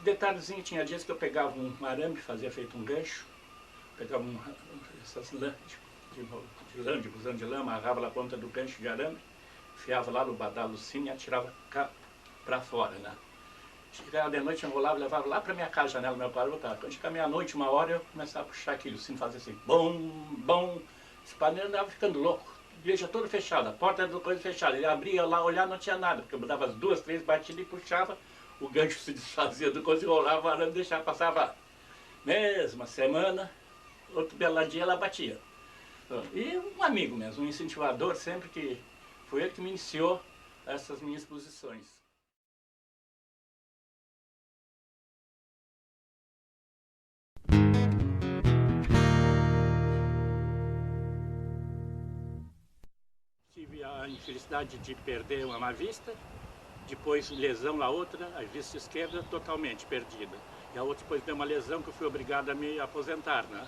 A: detalhezinho, tinha dias que eu pegava um arame, fazia feito um gancho, pegava essas lãs de busão de lã, amarrava na ponta do gancho de arame, enfiava lá no badalo do sino e atirava cá para fora, né? Chegava de noite, enrolava e levava lá para minha casa, a janela do meu pai, botava. Quando chegava meia-noite, 1 hora, eu começava a puxar aquilo, o sino fazia assim, bom, bom. Esse padeiro andava ficando louco, a igreja toda fechada, a porta era coisa fechada. Ele abria lá, olhar, não tinha nada, porque eu dava as 2, 3 batidas e puxava, o gancho se desfazia do coisa, enrolava o arame e deixava, passava mesma semana, outro beladinho ela batia. E um amigo mesmo, um incentivador sempre, que foi ele que me iniciou essas minhas exposições. Tive a infelicidade de perder uma vista, depois lesão na outra, a vista esquerda totalmente perdida. E a outra depois deu uma lesão que eu fui obrigado a me aposentar, né?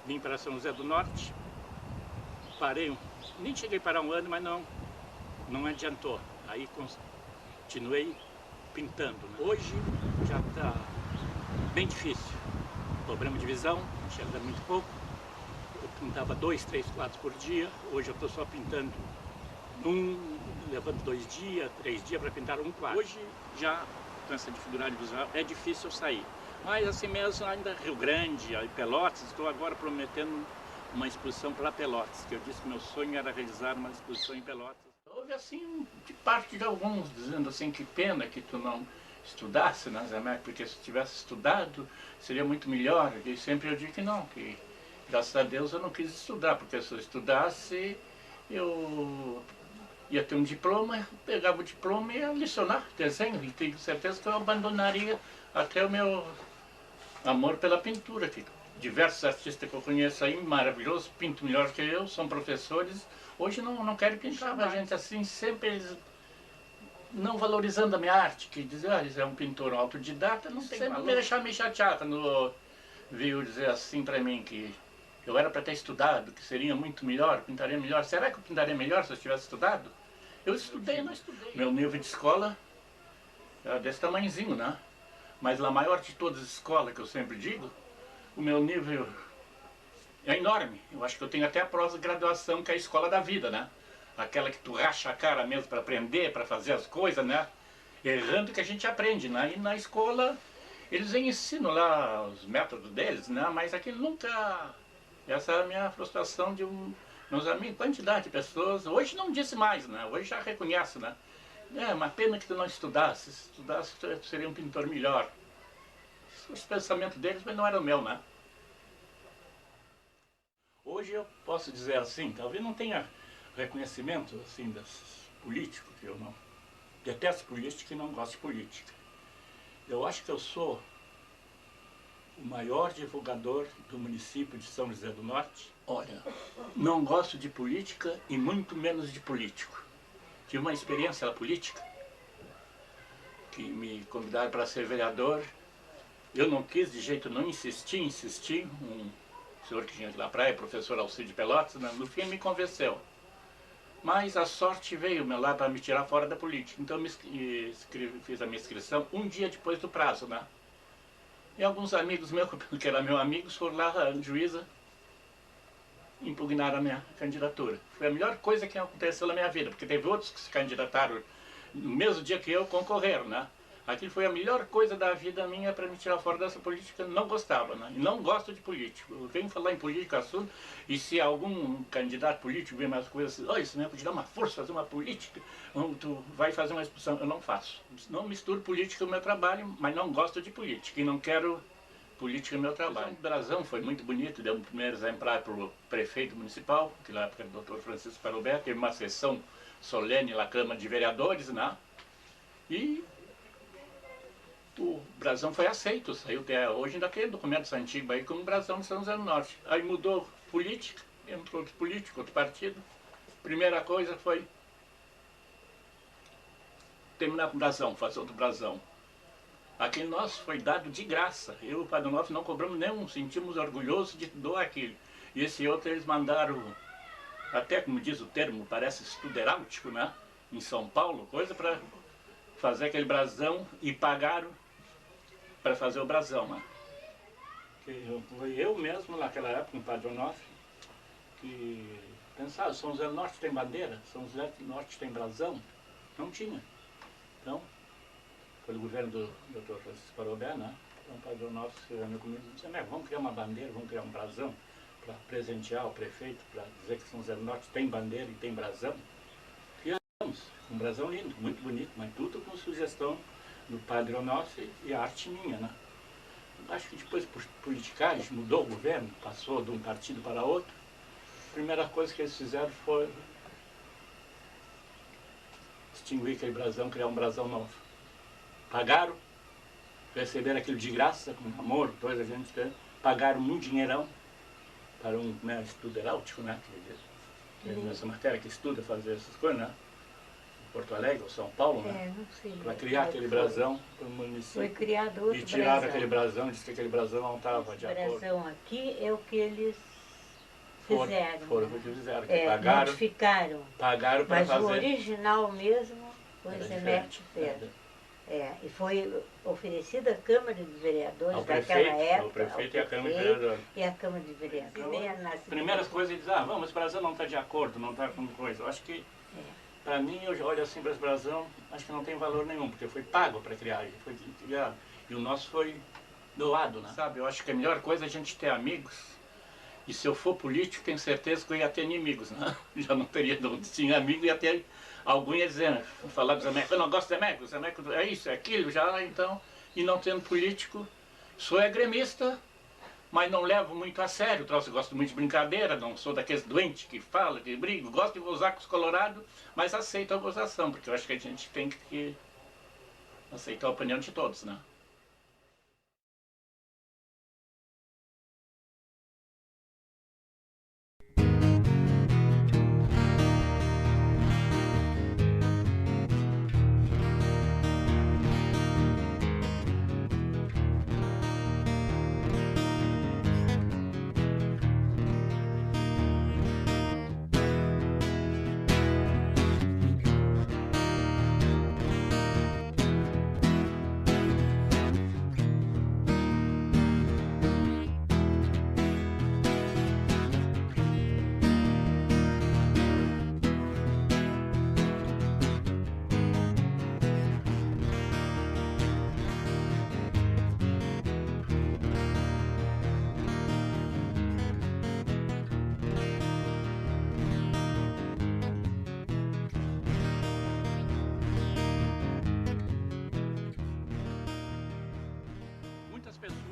A: Vim para São José do Norte, parei, nem cheguei a parar 1 ano, mas não adiantou. Aí continuei pintando, né? Hoje já está bem difícil. Problema de visão, enxerga muito pouco. Eu pintava 2, 3 quadros por dia, hoje eu estou só pintando levando 2 dias, 3 dias para pintar um quadro. Hoje já com essa dificuldade visual é difícil eu sair. Mas assim mesmo, ainda Rio Grande, Pelotas, estou agora prometendo uma exposição para Pelotas, que eu disse que meu sonho era realizar uma exposição em Pelotas. Houve assim, de parte de alguns, dizendo assim, que pena que tu não estudasse, né, Zé, porque se tivesse estudado seria muito melhor. E sempre eu digo que não, que graças a Deus eu não quis estudar, porque se eu estudasse eu ia ter um diploma, pegava o diploma e ia lecionar desenho, e tenho certeza que eu abandonaria até o meu amor pela pintura, que diversos artistas que eu conheço aí, maravilhosos, pintam melhor que eu, são professores, hoje não querem pintar, a gente assim, sempre eles não valorizando a minha arte, que dizem, é um pintor autodidata, não tem sempre me deixar meio chateado quando veio dizer assim para mim que eu era para ter estudado, que seria muito melhor, pintaria melhor. Será que eu pintaria melhor se eu tivesse estudado? Eu estudei, não estudei. Meu nível de escola era desse tamanhozinho, né? Mas a maior de todas as escolas, que eu sempre digo, o meu nível é enorme. Eu acho que eu tenho até a pós-graduação, que é a escola da vida, né? Aquela que tu racha a cara mesmo para aprender, para fazer as coisas, né? Errando que a gente aprende, né? E na escola eles ensinam lá os métodos deles, né? Mas aquilo nunca... Essa é a minha frustração de meus amigos, quantidade de pessoas. Hoje não disse mais, né? Hoje já reconhece, né? É uma pena que tu não estudasse. Se estudasse, tu seria um pintor melhor. Os pensamentos deles, mas não era o meu, né? Hoje eu posso dizer assim, talvez não tenha reconhecimento assim desses políticos, que eu não detesto política e não gosto de política. Eu acho que eu sou O maior divulgador do município de São José do Norte. Olha, não gosto de política e muito menos de político. Tive uma experiência na política, que me convidaram para ser vereador. Eu não quis de jeito, não insisti. Um senhor que tinha aqui na praia, professor Alcide Pelotas, no fim me convenceu. Mas a sorte veio lá para me tirar fora da política. Então fiz a minha inscrição um dia depois do prazo, né? E alguns amigos meus, que eram meus amigos, foram lá, a juíza, impugnaram a minha candidatura. Foi a melhor coisa que aconteceu na minha vida, porque teve outros que se candidataram no mesmo dia que eu, concorreram, né? Aquilo foi a melhor coisa da vida minha para me tirar fora dessa política. Não gostava, né? E não gosto de político. Eu venho falar em política assunto, e se algum candidato político vê mais coisas assim, isso mesmo, te dá uma força, fazer uma política, tu vai fazer uma expulsão. Eu não faço. Não misturo política no meu trabalho, mas não gosto de política. E não quero política no meu trabalho. O brasão foi muito bonito, deu um primeiro exemplar para o prefeito municipal, que na época era o Dr. Francisco Parobé, teve uma sessão solene na Câmara de Vereadores, né? E o brasão foi aceito, saiu até hoje, ainda tem documentos antigos aí como brasão de São José do Norte. Aí mudou política, entrou outro político, outro partido. Primeira coisa foi terminar com o brasão, fazer outro brasão. Aquele nosso foi dado de graça. Eu e o Padre Onofre não cobramos nenhum, sentimos orgulhosos de doar aquilo. E esse outro eles mandaram, até como diz o termo, parece estudo heráutico, né? Em São Paulo, coisa para fazer aquele brasão, e pagaram para fazer o brasão, né? Foi eu mesmo, naquela época, com o Padre Onofre, que pensava, São José do Norte tem bandeira, São José do Norte tem brasão. Não tinha. Então, foi o governo do Dr. Francisco Parobé, né? Então o Padre Onofre se reuniu comigo e disse, vamos criar uma bandeira, vamos criar um brasão para presentear o prefeito, para dizer que São José do Norte tem bandeira e tem brasão. Criamos um brasão lindo, muito bonito, mas tudo com sugestão do Padre Onofre e a arte minha, né? Acho que depois, por politicagem, mudou o governo, passou de um partido para outro. A primeira coisa que eles fizeram foi extinguir aquele brasão, criar um brasão novo. Pagaram, receberam aquilo de graça, com amor, coisa a gente tem, pagaram um dinheirão para um estudo heráutico, né? Nessa matéria que estuda fazer essas coisas, né? Porto Alegre ou São Paulo, né?
B: Não sei.
A: Para criar aquele brasão para o município.
B: Foi criado outro
A: e tiraram
B: brasão.
A: aquele brasão, disse que aquele brasão não estava de acordo.
B: O brasão aqui é o que eles fizeram.
A: Foram o que fizeram, que pagaram.
B: Modificaram.
A: Pagaram para fazer.
B: Mas o original mesmo, o Zemeck fez. E foi oferecido à Câmara de Vereadores daquela época.
A: Ao prefeito e à Câmara de Vereadores.
B: E à Câmara de Vereadores.
A: Primeiras coisas, eles dizem, vamos, esse brasão não está de acordo, não está com coisa. Eu acho que, para mim, eu olho assim para esse brasão, acho que não tem valor nenhum, porque foi pago para criar, ele foi criado. E o nosso foi doado, né? Sabe, eu acho que a melhor coisa é a gente ter amigos. E se eu for político, tenho certeza que eu ia ter inimigos, né? Já não teria, não tinha amigo, ia ter algum ia dizer, falar do Zemeck, eu não gosto do Zemeck, o Zemeck é isso, é aquilo, já, então, e não tendo político, sou gremista, mas não levo muito a sério, eu gosto muito de brincadeira, não sou daqueles doentes que fala, que briga, gosto de gozar com os colorados, mas aceito a gozação, porque eu acho que a gente tem que aceitar a opinião de todos, né?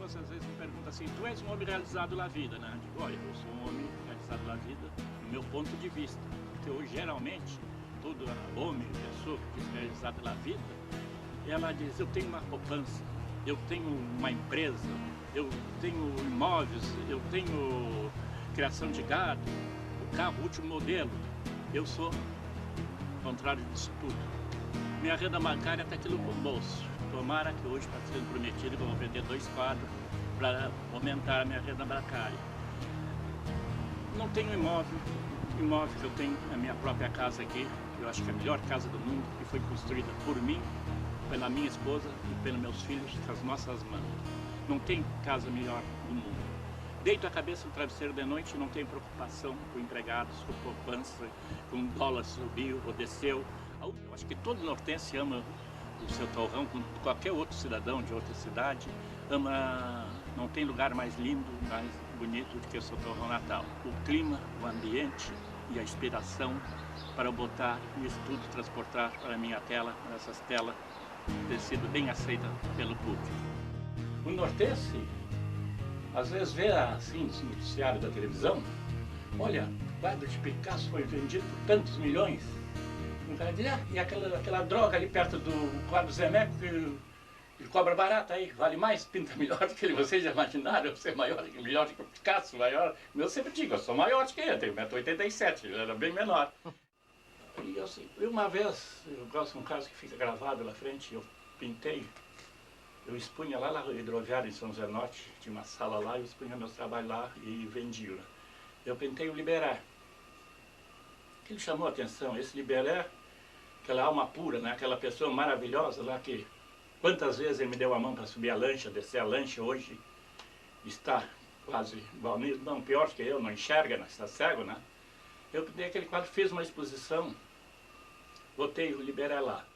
A: Às vezes me perguntam assim, tu és um homem realizado na vida, né? Eu digo, olha, eu sou um homem realizado na vida do meu ponto de vista. Porque hoje, geralmente, todo homem, pessoa que diz realizado na vida, ela diz, eu tenho uma poupança, eu tenho uma empresa, eu tenho imóveis, eu tenho criação de gado, o carro, o último modelo. Eu sou o contrário disso tudo. Minha renda bancária está aqui no bolso. Tomara que hoje está sendo prometido que eu vou vender 2 quadros para aumentar a minha renda bancária. Não tenho imóvel. Imóvel que eu tenho é a minha própria casa aqui. Eu acho que é a melhor casa do mundo, que foi construída por mim, pela minha esposa e pelos meus filhos, com as nossas mãos. Não tem casa melhor do mundo. Deito a cabeça no travesseiro de noite, não tenho preocupação com empregados, com poupança, com dólar subiu ou desceu. Eu acho que todo nortense ama o seu torrão, como qualquer outro cidadão de outra cidade, ama, não tem lugar mais lindo, mais bonito do que o seu torrão natal. O clima, o ambiente e a inspiração para botar isso tudo, transportar para a minha tela, para essas telas, ter sido bem aceita pelo público. O nortense, às vezes vê assim, no noticiário da televisão, olha, o quadro de Picasso foi vendido por tantos milhões. O cara diz, e aquela droga ali perto do quadro Zé Neco, que ele cobra barato aí, vale mais, pinta melhor do que ele. Vocês já imaginaram eu ser maior, melhor que o Picasso, maior? Eu sempre digo, eu sou maior do que ele, eu tenho 1,87 m, ele era bem menor. E assim, uma vez, eu gosto de um caso que fica gravado lá frente, eu pintei, eu expunha lá na hidroviária em São José Norte, tinha uma sala lá, eu expunha meus trabalhos lá e vendia. Eu pintei o Liberé. O que chamou a atenção? Esse Liberé, aquela alma pura, né? Aquela pessoa maravilhosa lá que quantas vezes ele me deu a mão para subir a lancha, descer a lancha, hoje está quase igual, não, pior que eu, não enxerga, não está cego, né? Eu pintei aquele quadro, fiz uma exposição, botei o Liberé lá.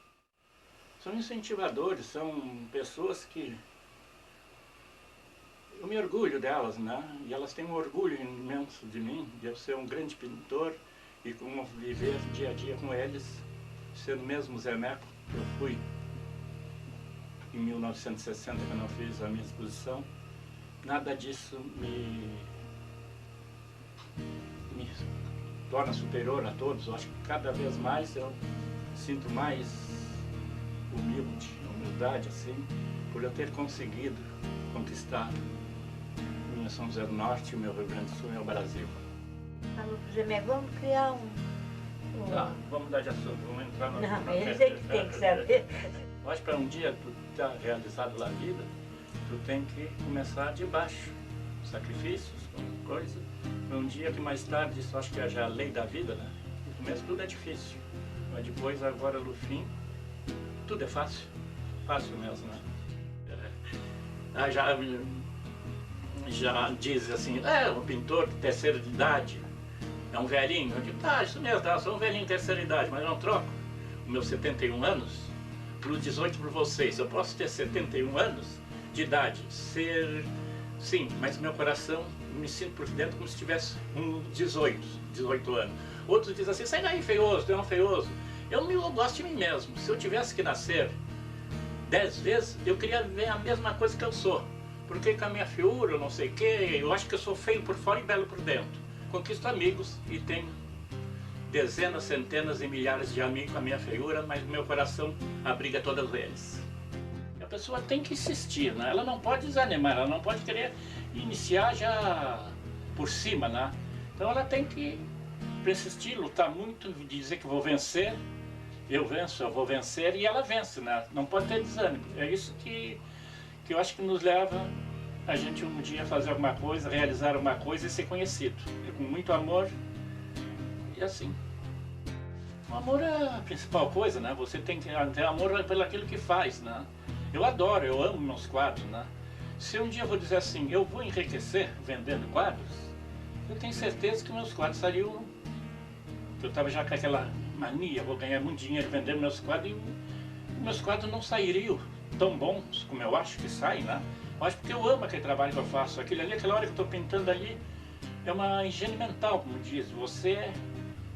A: São incentivadores, são pessoas que eu me orgulho delas, né? E elas têm um orgulho imenso de mim, de eu ser um grande pintor e como viver dia a dia com eles, sendo mesmo Zé Neco, que eu fui em 1960, quando eu fiz a minha exposição. Nada disso me torna superior a todos. Eu acho que cada vez mais eu sinto mais humildade, assim, por eu ter conseguido conquistar minha São José do Norte, o meu Rio Grande do Sul e o Brasil.
B: Falou pro Zé Neco, vamos criar
A: Tá, vamos mudar de assunto, vamos entrar no...
B: Não, eles é que tem que saber.
A: Eu acho que para um dia tu estar realizado na vida, tu tem que começar de baixo, sacrifícios, coisa. Para um dia que mais tarde, isso acho que é já a lei da vida, né? No começo tudo é difícil, mas depois, agora no fim, tudo é fácil, fácil mesmo, né? Já diz assim, o pintor de terceira idade é um velhinho. Eu digo, tá, isso mesmo, eu sou um velhinho de terceira idade, mas eu não troco os meus 71 anos pelos 18 por vocês. Eu posso ter 71 anos de idade, sim, mas meu coração, me sinto por dentro como se tivesse 18 anos. Outros dizem assim, sai daí feioso, tu é um feioso. Eu gosto de mim mesmo. Se eu tivesse que nascer 10 vezes, eu queria ver a mesma coisa que eu sou. Porque com a minha feiura, eu não sei o quê, eu acho que eu sou feio por fora e belo por dentro. Conquisto amigos e tenho dezenas, centenas e milhares de amigos com a minha feiura, mas meu coração abriga todos eles. A pessoa tem que insistir, né? Ela não pode desanimar, ela não pode querer iniciar já por cima, né? Então ela tem que persistir, lutar muito, dizer que vou vencer, eu venço, eu vou vencer, e ela vence, né? Não pode ter desânimo. É isso que eu acho que nos leva a gente um dia fazer alguma coisa, realizar alguma coisa e ser conhecido. É com muito amor e assim. O amor é a principal coisa, né? Você tem que ter amor pelo aquilo que faz, né? Eu adoro, eu amo meus quadros, né? Se um dia eu vou dizer assim, eu vou enriquecer vendendo quadros, eu tenho certeza que meus quadros saiu. Eu estava já com aquela mania, vou ganhar muito dinheiro vendendo meus quadros, e meus quadros não sairiam tão bons como eu acho que saem, né? Eu acho porque eu amo aquele trabalho que eu faço. Aquilo ali, aquela hora que eu estou pintando ali, é uma higiene mental, como diz. Você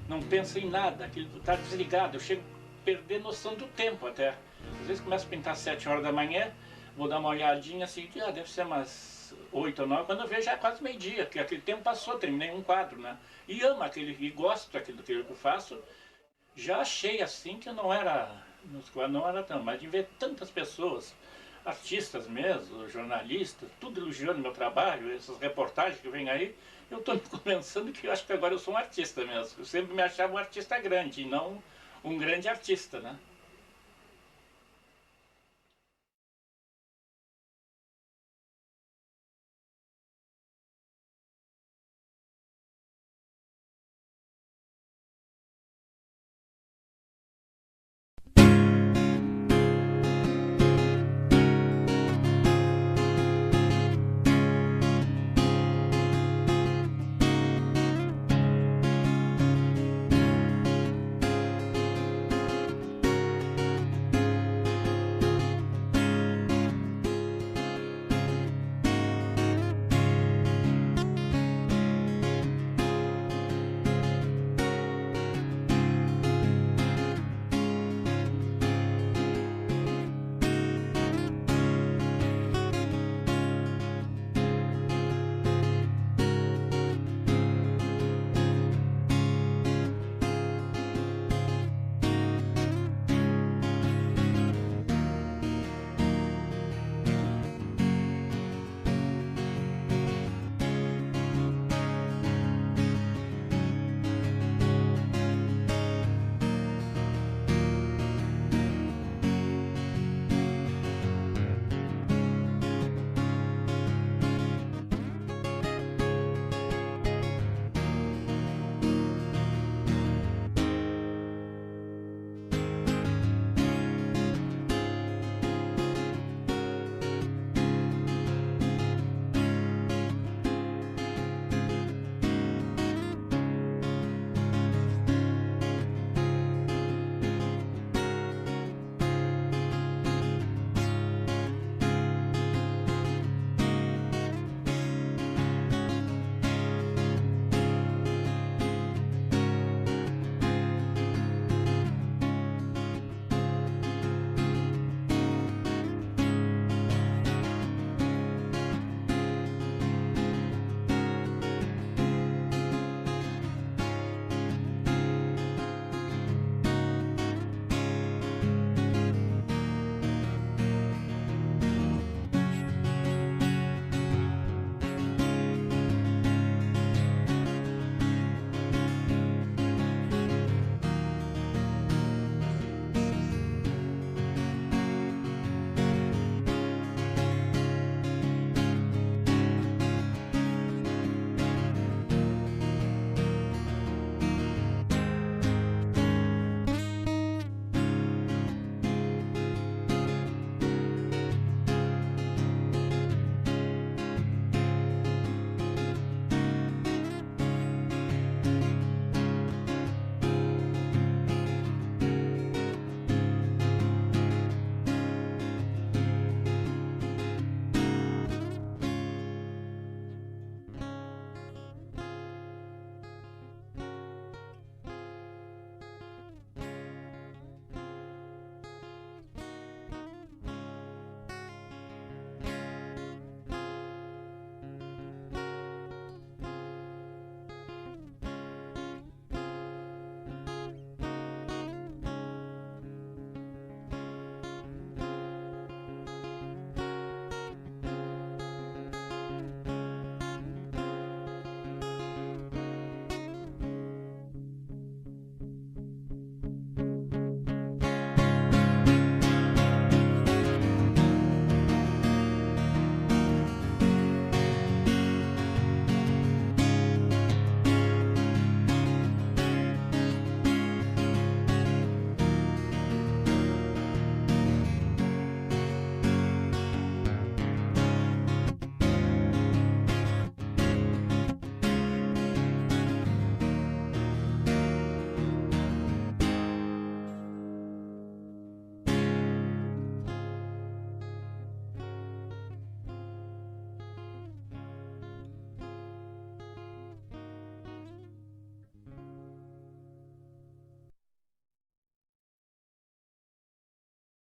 A: não pensa em nada, aquilo está desligado. Eu chego a perder noção do tempo até. Às vezes começo a pintar às 7 horas da manhã, vou dar uma olhadinha assim, deve ser umas 8 ou 9, quando eu vejo já é quase meio-dia, porque aquele tempo passou, terminei um quadro, né? E amo aquele, e gosto daquilo que eu faço. Já achei assim que não era, nos quadros não era tão, mas de ver tantas pessoas artistas mesmo, jornalistas, tudo elogiando meu trabalho, essas reportagens que vêm aí, eu estou pensando que eu acho que agora eu sou um artista mesmo. Eu sempre me achava um artista grande e não um grande artista, né?